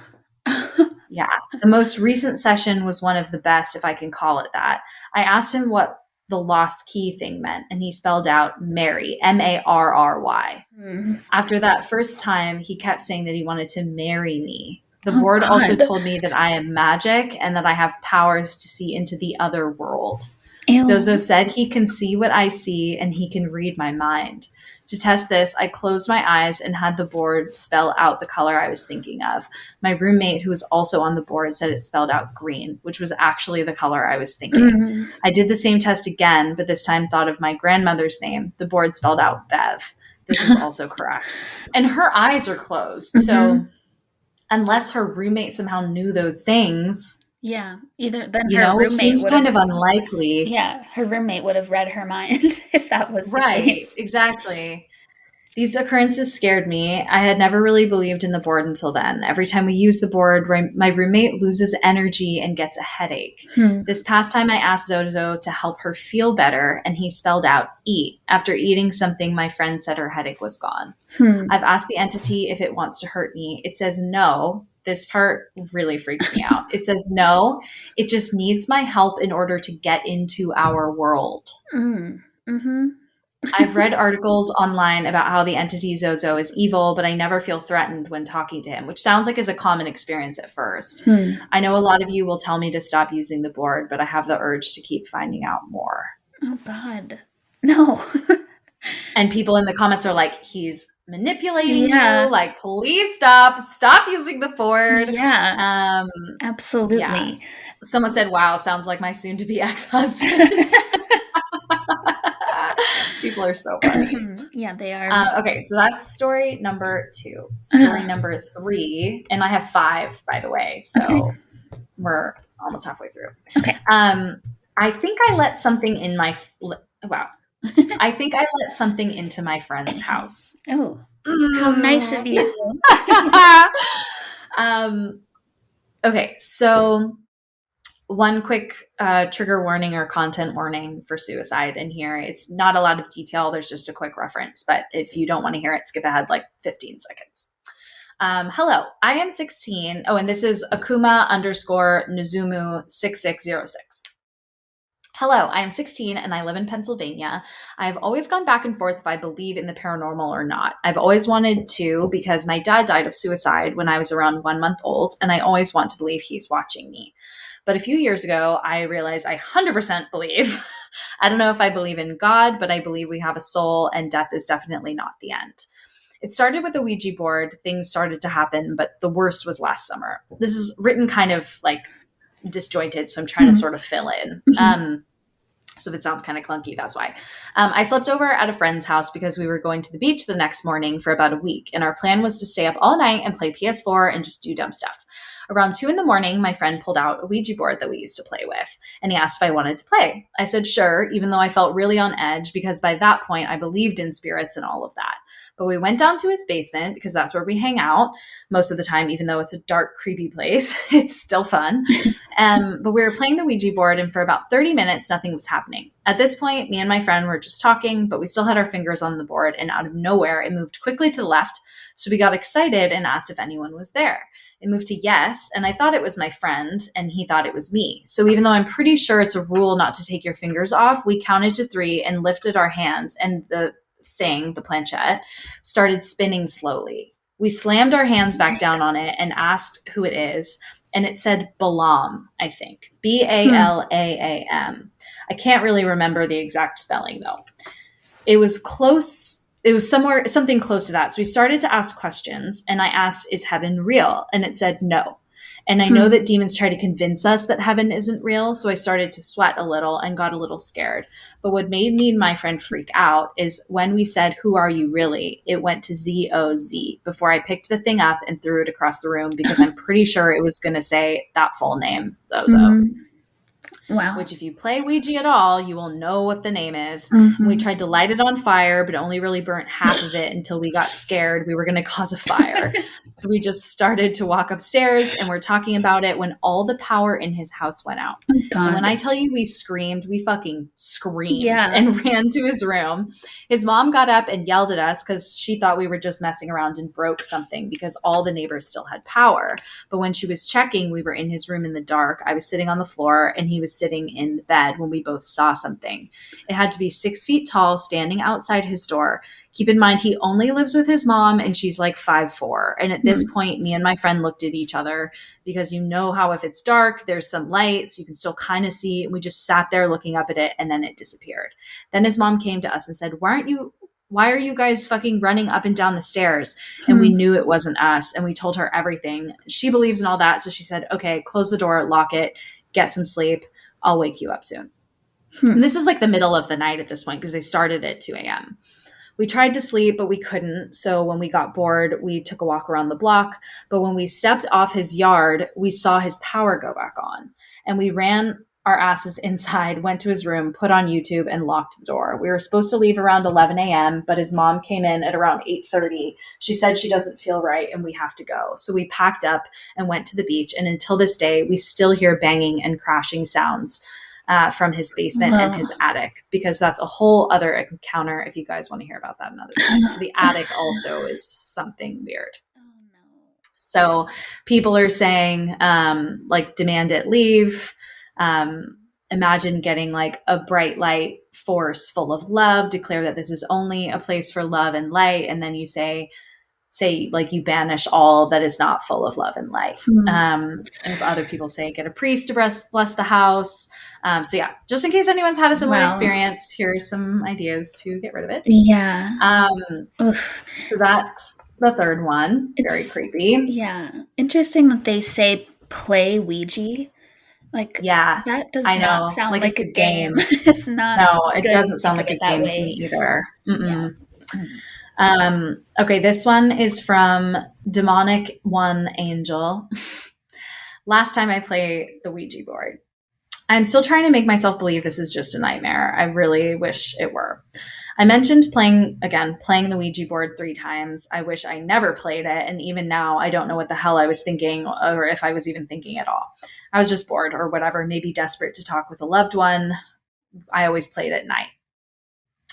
Yeah. The most recent session was one of the best, if I can call it that. I asked him what the lost key thing meant, and he spelled out Mary, Marry. After that first time, he kept saying that he wanted to marry me. The board also told me that I am magic and that I have powers to see into the other world. Ew. Zozo said he can see what I see and he can read my mind. To test this, I closed my eyes and had the board spell out the color I was thinking of. My roommate, who was also on the board, said it spelled out green, which was actually the color I was thinking. I did the same test again, but this time thought of my grandmother's name. The board spelled out Bev. This is also correct. And her eyes are closed, so unless her roommate somehow knew those things. Yeah, either then her roommate seems kind of unlikely. Yeah, her roommate would have read her mind if that was the right. case. Exactly. These occurrences scared me. I had never really believed in the board until then. Every time we use the board, my roommate loses energy and gets a headache. This past time I asked Zozo to help her feel better, and he spelled out eat. After eating something, my friend said her headache was gone. I've asked the entity if it wants to hurt me. It says no. This part really freaks me out. It says no. It just needs my help in order to get into our world. I've read articles online about how the entity Zozo is evil, but I never feel threatened when talking to him, which sounds like is a common experience at first. I know a lot of you will tell me to stop using the board, but I have the urge to keep finding out more. Oh, God. No. And people in the comments are like, he's manipulating you. Like, please stop using the board. Yeah. Absolutely. Yeah. Someone said, wow, sounds like my soon-to-be ex-husband. People are so funny. Yeah, they are. Okay, so that's story number 2. Story number 3, and I have 5, by the way, so we're almost halfway through. Okay. I think I let something in my I think I let something into my friend's house. Oh, how nice of you. Okay, so one quick trigger warning or content warning for suicide in here. It's not a lot of detail. There's just a quick reference. But if you don't want to hear it, skip ahead like 15 seconds. Hello, I am 16. Oh, and this is Akuma_Nuzumu6606. Hello, I am 16 and I live in Pennsylvania. I've always gone back and forth if I believe in the paranormal or not. I've always wanted to because my dad died of suicide when I was around 1 month old, and I always want to believe he's watching me. But a few years ago, I realized I 100% believe. I don't know if I believe in God, but I believe we have a soul and death is definitely not the end. It started with a Ouija board. Things started to happen, but the worst was last summer. This is written kind of like disjointed, so I'm trying to sort of fill in. So if it sounds kind of clunky, that's why. I slept over at a friend's house because we were going to the beach the next morning for about a week, and our plan was to stay up all night and play PS4 and just do dumb stuff. Around 2 a.m, my friend pulled out a Ouija board that we used to play with, and he asked if I wanted to play. I said sure, even though I felt really on edge because by that point I believed in spirits and all of that. But we went down to his basement because that's where we hang out most of the time, even though it's a dark, creepy place. It's still fun. But we were playing the Ouija board, and for about 30 minutes, nothing was happening. At this point, me and my friend were just talking, but we still had our fingers on the board, and out of nowhere, it moved quickly to the left. So we got excited and asked if anyone was there. It moved to yes, and I thought it was my friend, and he thought it was me. So even though I'm pretty sure it's a rule not to take your fingers off, we counted to 3 and lifted our hands, and the planchette, started spinning slowly. We slammed our hands back down on it and asked who it is, and it said Balaam, I think. Balaam. I can't really remember the exact spelling, though. It was close. It was something close to that. So we started to ask questions, and I asked, is heaven real? And it said no. And I know that demons try to convince us that heaven isn't real, so I started to sweat a little and got a little scared. But what made me and my friend freak out is when we said, who are you really? It went to Z-O-Z before I picked the thing up and threw it across the room because I'm pretty sure it was going to say that full name, Zozo. Wow. Which if you play Ouija at all, you will know what the name is. We tried to light it on fire, but only really burnt half of it until we got scared we were going to cause a fire. So we just started to walk upstairs and we're talking about it when all the power in his house went out. Oh, God. And when I tell you we screamed, we fucking screamed and ran to his room. His mom got up and yelled at us because she thought we were just messing around and broke something because all the neighbors still had power. But when she was checking, we were in his room in the dark. I was sitting on the floor and he was sitting in the bed when we both saw something. It had to be 6 feet tall, standing outside his door. Keep in mind, he only lives with his mom and she's like 5'4". And at this point, me and my friend looked at each other because you know how if it's dark, there's some light, so you can still kind of see. We just sat there looking up at it and then it disappeared. Then his mom came to us and said, why are you guys fucking running up and down the stairs? And we knew it wasn't us. And we told her everything. She believes in all that. So she said, okay, close the door, lock it, get some sleep. I'll wake you up soon. And this is like the middle of the night at this point because they started at 2 a.m. We tried to sleep, but we couldn't. So when we got bored, we took a walk around the block. But when we stepped off his yard, we saw his power go back on. And we ran our asses inside, went to his room, put on YouTube, and locked the door. We were supposed to leave around 11 a.m., but his mom came in at around 8:30. She said she doesn't feel right and we have to go. So we packed up and went to the beach. And until this day, we still hear banging and crashing sounds from his basement and his attic, because that's a whole other encounter if you guys want to hear about that another time. So the attic also is something weird. So people are saying, like, demand it leave. Imagine getting like a bright light force full of love, declare that this is only a place for love and light. And then you say like you banish all that is not full of love and light. And other people say get a priest to bless the house. So yeah, just in case anyone's had a similar experience, here are some ideas to get rid of it. Yeah. So that's the third one. Very creepy. Yeah. Interesting that they say play Ouija. Like, yeah, that does not sound like a game. It's not. No, it doesn't sound like a game to me either. Yeah. Okay, this one is from Demonic One Angel. Last time I played the Ouija board. I'm still trying to make myself believe this is just a nightmare. I really wish it were. I mentioned playing the Ouija board 3 times. I wish I never played it. And even now, I don't know what the hell I was thinking, or if I was even thinking at all. I was just bored or whatever, maybe desperate to talk with a loved one. I always played at night.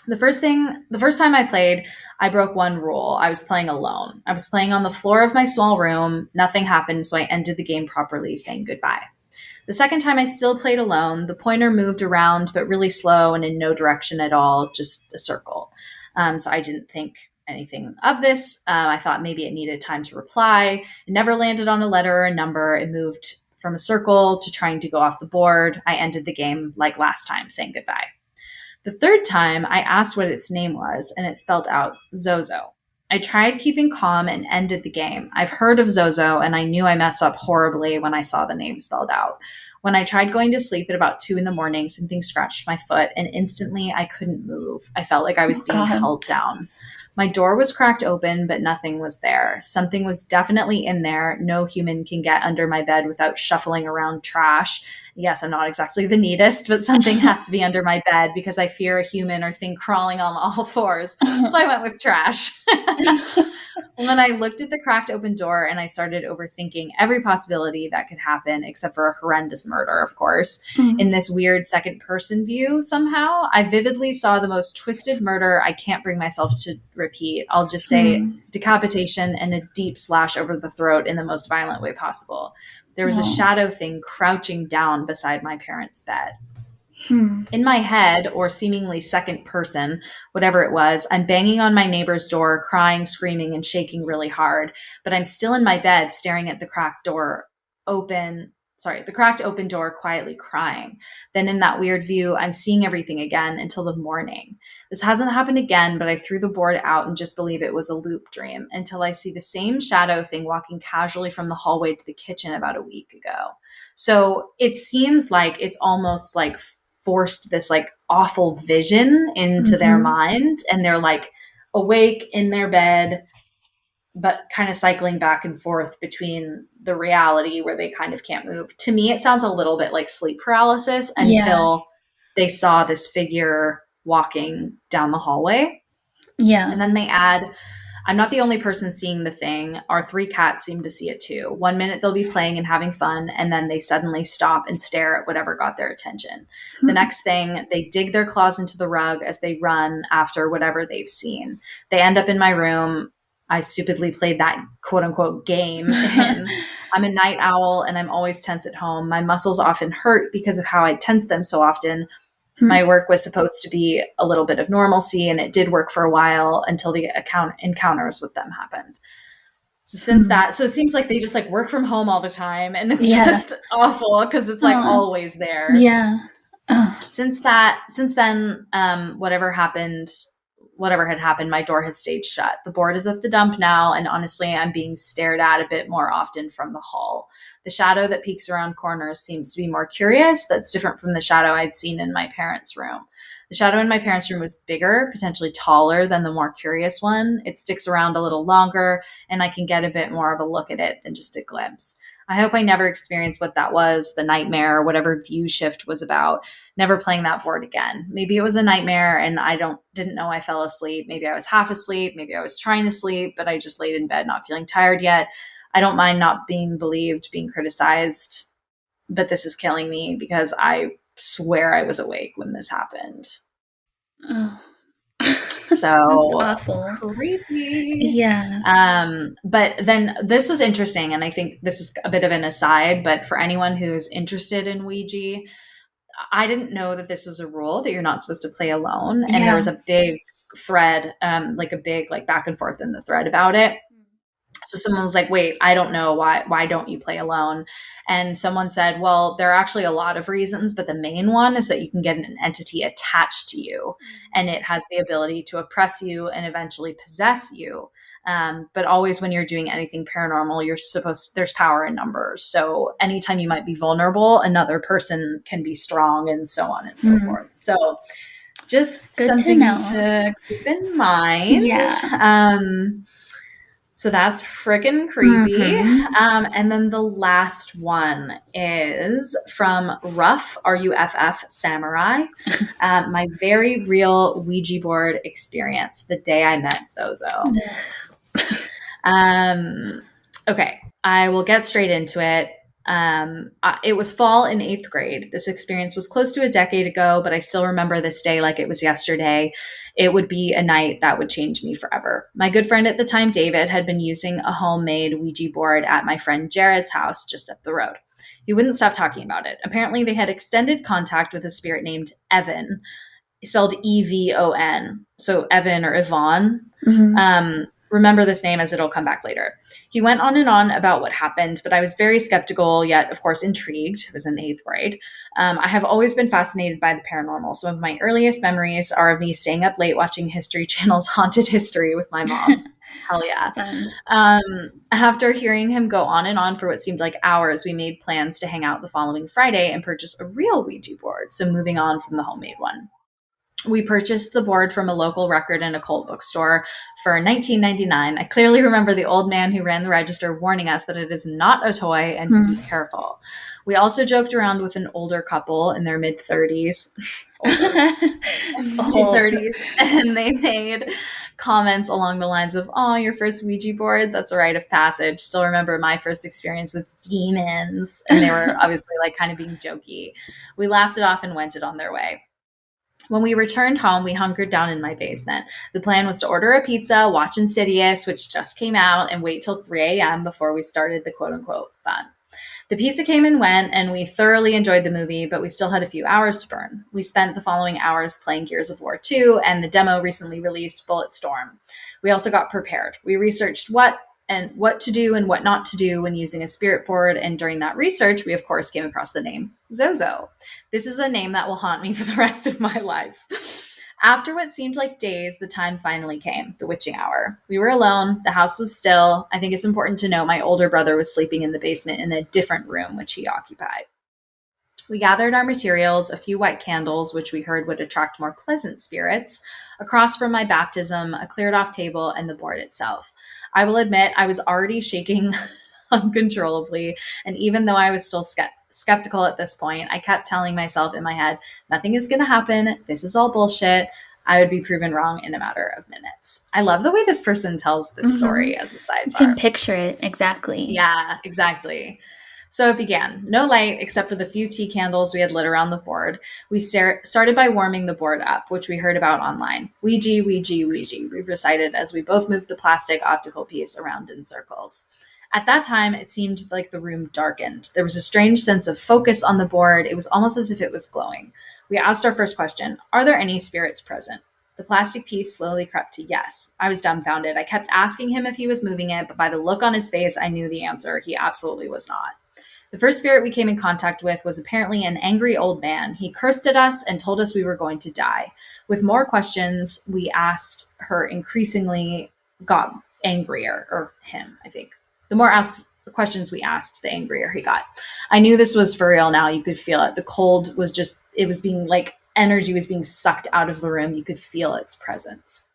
The first time I played, I broke one rule. I was playing alone. I was playing on the floor of my small room. Nothing happened, so I ended the game properly, saying goodbye. The second time I still played alone. The pointer moved around, but really slow and in no direction at all, just a circle. So I didn't think anything of this. I thought maybe it needed time to reply. It never landed on a letter or a number. It moved from a circle to trying to go off the board. I ended the game like last time, saying goodbye. The third time, I asked what its name was, and it spelled out Zozo. I tried keeping calm and ended the game. I've heard of Zozo, and I knew I messed up horribly when I saw the name spelled out. When I tried going to sleep at about 2 a.m, something scratched my foot, and instantly I couldn't move. I felt like I was being held down. My door was cracked open, but nothing was there. Something was definitely in there. No human can get under my bed without shuffling around trash. Yes, I'm not exactly the neatest, but something has to be under my bed because I fear a human or thing crawling on all fours. So I went with trash. When I looked at the cracked open door and I started overthinking every possibility that could happen, except for a horrendous murder, of course, in this weird second person view somehow, I vividly saw the most twisted murder I can't bring myself to repeat. I'll just say decapitation and a deep slash over the throat in the most violent way possible. There was a shadow thing crouching down beside my parents' bed. In my head, or seemingly second person, whatever it was, I'm banging on my neighbor's door, crying, screaming, and shaking really hard. But I'm still in my bed, staring at the cracked open door, quietly crying. Then in that weird view, I'm seeing everything again until the morning. This hasn't happened again, but I threw the board out and just believe it was a loop dream until I see the same shadow thing walking casually from the hallway to the kitchen about a week ago. So it seems like it's almost like forced this like awful vision into their mind, and they're like awake in their bed, but kind of cycling back and forth between the reality where they kind of can't move. To me, it sounds a little bit like sleep paralysis until they saw this figure walking down the hallway. Yeah. And then they add, I'm not the only person seeing the thing. Our 3 cats seem to see it too. 1 minute they'll be playing and having fun, and then they suddenly stop and stare at whatever got their attention. The next thing, they dig their claws into the rug as they run after whatever they've seen. They end up in my room. I stupidly played that quote unquote game. And I'm a night owl and I'm always tense at home. My muscles often hurt because of how I tense them so often. My work was supposed to be a little bit of normalcy, and it did work for a while until the encounters with them happened. So since that, so it seems like they just like work from home all the time, and it's just awful because it's like always there. Yeah. Since then, whatever had happened, my door has stayed shut. The board is at the dump now, and honestly, I'm being stared at a bit more often from the hall. The shadow that peeks around corners seems to be more curious. That's different from the shadow I'd seen in my parents' room. The shadow in my parents' room was bigger, potentially taller than the more curious one. It sticks around a little longer, and I can get a bit more of a look at it than just a glimpse. I hope I never experienced what that was, the nightmare, whatever view shift was about. Never playing that board again. Maybe it was a nightmare and I didn't know I fell asleep. Maybe I was half asleep. Maybe I was trying to sleep, but I just laid in bed not feeling tired yet. I don't mind not being believed, being criticized, but this is killing me because I swear I was awake when this happened. Oh. So that's awful. Creepy. Yeah. But then this was interesting, and I think this is a bit of an aside, but for anyone who's interested in Ouija, I didn't know that this was a rule that you're not supposed to play alone. And there was a big thread, like a big like back and forth in the thread about it. So someone was like, wait, I don't know why don't you play alone? And someone said, well, there are actually a lot of reasons, but the main one is that you can get an entity attached to you and it has the ability to oppress you and eventually possess you. But always when you're doing anything paranormal, there's power in numbers. So anytime you might be vulnerable, another person can be strong and so on and so forth. So just good something to keep in mind. Yeah. So that's freaking creepy. And then the last one is from Ruff, R-U-F-F, Samurai. My very real Ouija board experience the day I met Zozo. Okay, I will get straight into it. It was fall in 8th grade. This experience was close to a decade ago, but I still remember this day like it was yesterday. It would be a night that would change me forever. My good friend at the time, David, had been using a homemade Ouija board at my friend Jared's house just up the road. He wouldn't stop talking about it. Apparently, they had extended contact with a spirit named Evan, spelled E-V-O-N. So Evan or Yvonne. Remember this name as it'll come back later. He went on and on about what happened, but I was very skeptical, yet of course intrigued. It was in 8th grade. I have always been fascinated by the paranormal. Some of my earliest memories are of me staying up late watching History Channel's Haunted History with my mom. Hell yeah. After hearing him go on and on for what seemed like hours, we made plans to hang out the following Friday and purchase a real Ouija board. So moving on from the homemade one. We purchased the board from a local record and occult bookstore for $19.99. I clearly remember the old man who ran the register warning us that it is not a toy and to be careful. We also joked around with an older couple in their mid-30s. Mid-30s. And they made comments along the lines of, oh, your first Ouija board? That's a rite of passage. Still remember my first experience with demons. And they were obviously like kind of being jokey. We laughed it off and went it on their way. When we returned home, we hunkered down in my basement. The plan was to order a pizza, watch Insidious, which just came out, and wait till 3 a.m. before we started the quote-unquote fun. The pizza came and went, and we thoroughly enjoyed the movie, but we still had a few hours to burn. We spent the following hours playing Gears of War 2 and the demo recently released Bulletstorm. We also got prepared. We researched what to do and what not to do when using a spirit board. And during that research, we of course came across the name Zozo. This is a name that will haunt me for the rest of my life. After what seemed like days, the time finally came, the witching hour. We were alone. The house was still. I think it's important to note my older brother was sleeping in the basement in a different room, which he occupied. We gathered our materials, a few white candles, which we heard would attract more pleasant spirits, across from my baptism, a cleared-off table, and the board itself. I will admit I was already shaking uncontrollably, and even though I was still skeptical at this point, I kept telling myself in my head, nothing is going to happen, this is all bullshit. I would be proven wrong in a matter of minutes. I love the way this person tells this story as a sidebar. You can picture it, exactly. Yeah, exactly. So it began. No light except for the few tea candles we had lit around the board. We started by warming the board up, which we heard about online. Ouija, Ouija, Ouija, we recited as we both moved the plastic optical piece around in circles. At that time, it seemed like the room darkened. There was a strange sense of focus on the board. It was almost as if it was glowing. We asked our first question, are there any spirits present? The plastic piece slowly crept to yes. I was dumbfounded. I kept asking him if he was moving it, but by the look on his face, I knew the answer. He absolutely was not. The first spirit we came in contact with was apparently an angry old man. He cursed at us and told us we were going to die. With more questions we asked her increasingly got angrier, or him, I think. The more questions we asked, the angrier he got. I knew this was for real now. You could feel it. The cold was just, it was being like energy was being sucked out of the room. You could feel its presence.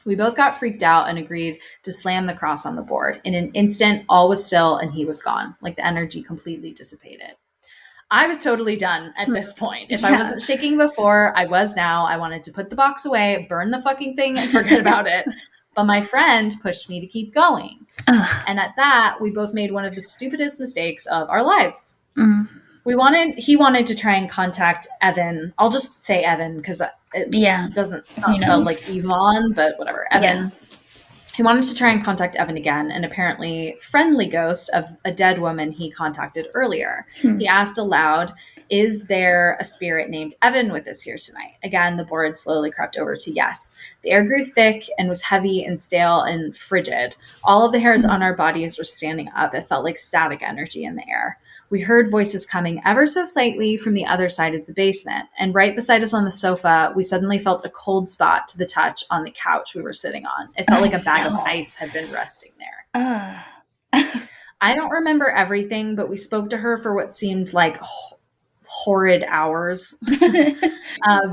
We both got freaked out and agreed to slam the cross on the board. In an instant, all was still and he was gone. Like the energy completely dissipated. I was totally done at this point. If I wasn't shaking before, I was now. I wanted to put the box away, burn the fucking thing, and forget about it. But my friend pushed me to keep going. And at that, we both made one of the stupidest mistakes of our lives. He wanted to try and contact Evan. I'll just say Evan because it's not spelled like Yvonne, but whatever. Evan. Yeah. He wanted to try and contact Evan again, an apparently friendly ghost of a dead woman he contacted earlier. He asked aloud, "Is there a spirit named Evan with us here tonight?" Again, the board slowly crept over to yes. The air grew thick and was heavy and stale and frigid. All of the hairs on our bodies were standing up. It felt like static energy in the air. We heard voices coming ever so slightly from the other side of the basement. And right beside us on the sofa, we suddenly felt a cold spot to the touch on the couch we were sitting on. It felt like a bag of ice had been resting there. I don't remember everything, but we spoke to her for what seemed like horrid hours,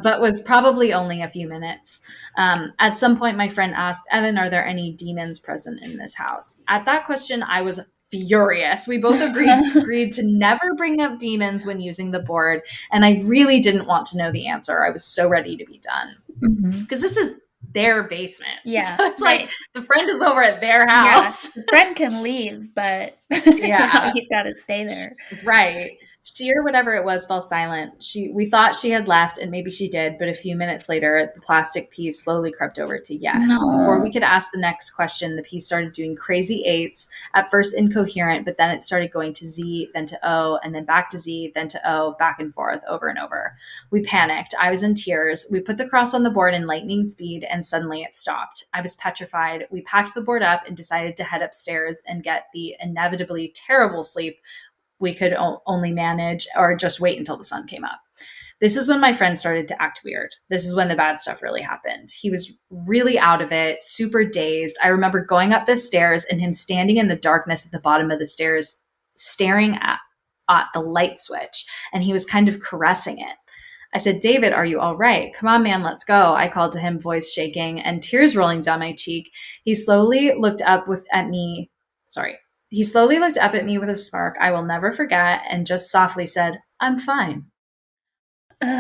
but was probably only a few minutes. At some point, my friend asked, "Evan, are there any demons present in this house?" At that question, I was furious. We both agreed to never bring up demons when using the board, and I really didn't want to know the answer. I was so ready to be done because this is their basement. Yeah, so it's like the friend is over at their house. Yeah, the friend can leave, but you gotta stay there. Right. She or whatever it was fell silent. We thought she had left, and maybe she did, but a few minutes later, the plastic piece slowly crept over to yes. No. Before we could ask the next question, the piece started doing crazy eights, at first incoherent, but then it started going to Z, then to O, and then back to Z, then to O, back and forth, over and over. We panicked. I was in tears. We put the cross on the board in lightning speed, and suddenly it stopped. I was petrified. We packed the board up and decided to head upstairs and get the inevitably terrible sleep we could only manage, or just wait until the sun came up. This is when my friend started to act weird. This is when the bad stuff really happened. He was really out of it, super dazed. I remember going up the stairs and him standing in the darkness at the bottom of the stairs, staring at the light switch, and he was kind of caressing it. I said, "David, are you all right? Come on, man, let's go." I called to him, voice shaking and tears rolling down my cheek. He slowly looked up at me with a smirk I will never forget and just softly said, "I'm fine."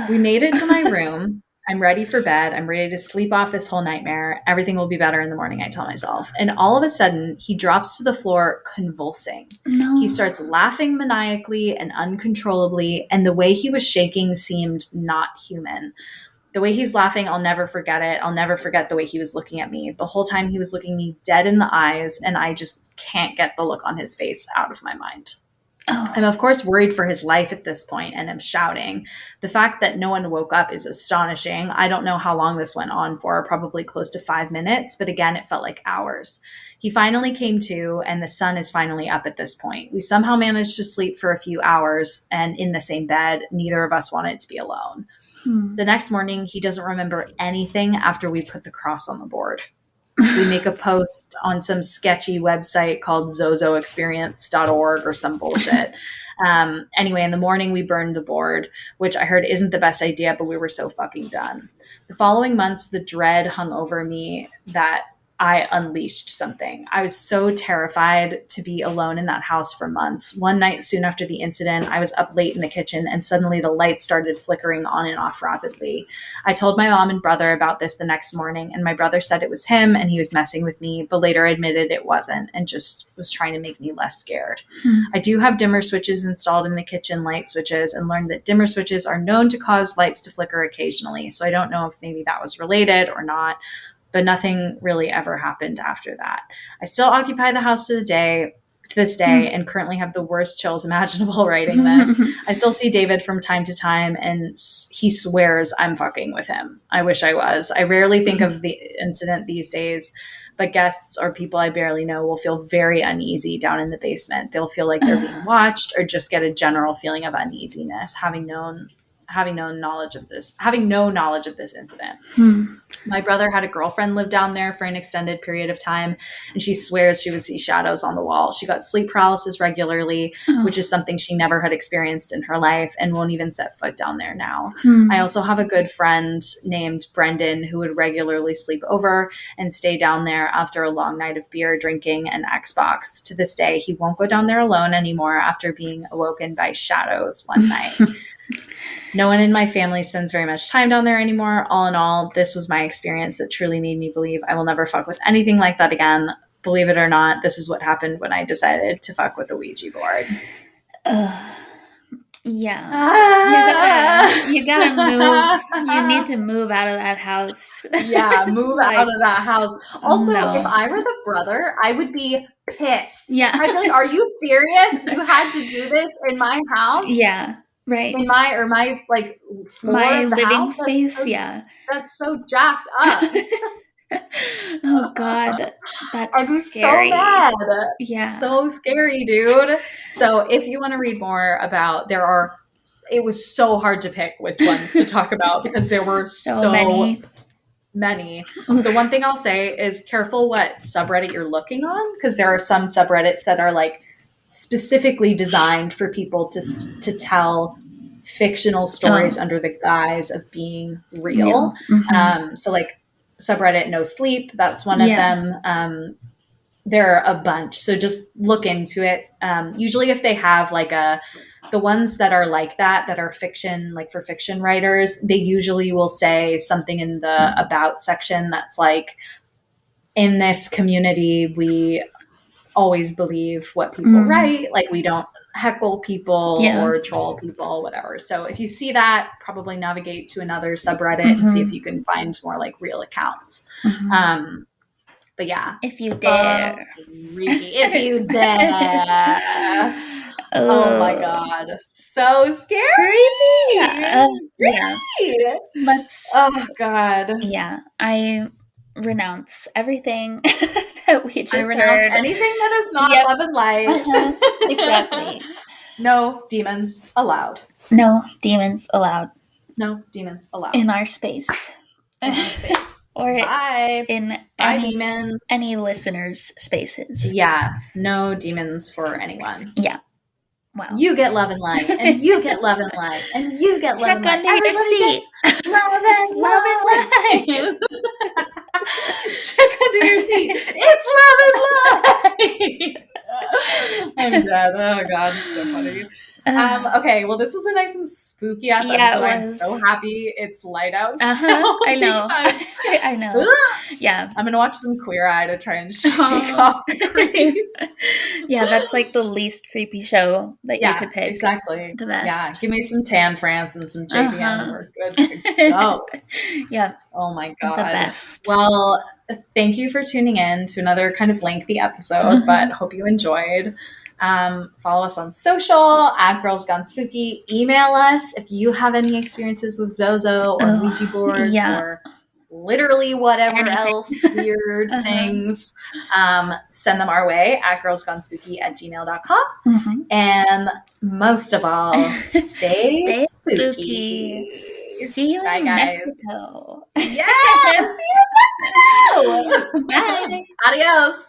We made it to my room. I'm ready for bed. I'm ready to sleep off this whole nightmare. Everything will be better in the morning, I tell myself. And all of a sudden, he drops to the floor convulsing. No. He starts laughing maniacally and uncontrollably, and the way he was shaking seemed not human. The way he's laughing, I'll never forget it. I'll never forget the way he was looking at me. The whole time he was looking me dead in the eyes, and I just can't get the look on his face out of my mind. Oh. I'm, of course, worried for his life at this point, and I'm shouting. The fact that no one woke up is astonishing. I don't know how long this went on for, probably close to 5 minutes, but again, it felt like hours. He finally came to, and the sun is finally up at this point. We somehow managed to sleep for a few hours, and in the same bed. Neither of us wanted to be alone. The next morning, he doesn't remember anything after we put the cross on the board. We make a post on some sketchy website called zozoexperience.org or some bullshit. Anyway, in the morning, we burned the board, which I heard isn't the best idea, but we were so fucking done. The following months, the dread hung over me that I unleashed something. I was so terrified to be alone in that house for months. One night soon after the incident, I was up late in the kitchen and suddenly the lights started flickering on and off rapidly. I told my mom and brother about this the next morning, and my brother said it was him and he was messing with me, but later admitted it wasn't and just was trying to make me less scared. I do have dimmer switches installed in the kitchen, light switches, and learned that dimmer switches are known to cause lights to flicker occasionally. So I don't know if maybe that was related or not. But nothing really ever happened after that. I still occupy the house to this day, and currently have the worst chills imaginable writing this. I still see David from time to time, and he swears I'm fucking with him. I wish I was. I rarely think of the incident these days, but guests or people I barely know will feel very uneasy down in the basement. They'll feel like they're being watched or just get a general feeling of uneasiness, having known having no knowledge of this incident. My brother had a girlfriend live down there for an extended period of time, and she swears she would see shadows on the wall. She got sleep paralysis regularly, which is something she never had experienced in her life, and won't even set foot down there now. I also have a good friend named Brendan who would regularly sleep over and stay down there after a long night of beer, drinking, and Xbox. To this day, he won't go down there alone anymore after being awoken by shadows one night. No one in my family spends very much time down there anymore. All in all, this was my experience that truly made me believe I will never fuck with anything like that again. Believe it or not, this is what happened when I decided to fuck with a Ouija board. Yeah. You gotta move. You need to move out of that house. Yeah, move out of that house. Also, if I were the brother, I would be pissed. Yeah. I'd be like, are you serious? You had to do this in my house? Yeah. Right. In my like floor my of the living house? space. That's so jacked up. Oh God, that's I'd be scary. so mad. Yeah, so scary, dude. So if you want to read more about, it was so hard to pick which ones to talk about because there were so many. The one thing I'll say is careful what subreddit you're looking on, because there are some subreddits that are like specifically designed for people to tell fictional stories under the guise of being real. So like subreddit No Sleep, that's one of them. There are a bunch, so just look into it. Usually if they have like the ones that are like that are fiction, like for fiction writers, they usually will say something in the about section that's like, in this community we always believe what people write, like we don't heckle people or troll people, whatever. So if you see that, probably navigate to another subreddit and see if you can find more like real accounts. But yeah, if you dare, if you dare. Oh my God, so scary. Creepy. Let's. Oh God. Yeah, I renounce everything that we just heard. Anything that is not love and light. Exactly. No demons allowed. No demons allowed. No demons allowed. In our space. Or in demons. Any listeners' spaces. Yeah. No demons for anyone. Yeah. Wow. You get love and light, and you get love and light, and you get love and light. Check under your seat. Love and light. Check under your seat. It's love and light. I'm dead. Oh God, it's so funny. Okay, well, this was a nice and spooky ass episode. I'm so happy it's light out. I know. I know. Yeah. I'm gonna watch some Queer Eye to try and shake off the creeps. Yeah, that's like the least creepy show that you could pick. Exactly. The best. Yeah, give me some Tan France and some JVM and we're good to go. Yeah. Oh my God. The best. Well, thank you for tuning in to another kind of lengthy episode, but hope you enjoyed. Follow us on social at girlsgonespooky. Email us if you have any experiences with Zozo or Ouija boards or literally whatever else weird things. Send them our way at girlsgonespooky@gmail.com. And most of all, stay spooky. See you in guys. Mexico. Yes! See you in Mexico! Bye. Adios.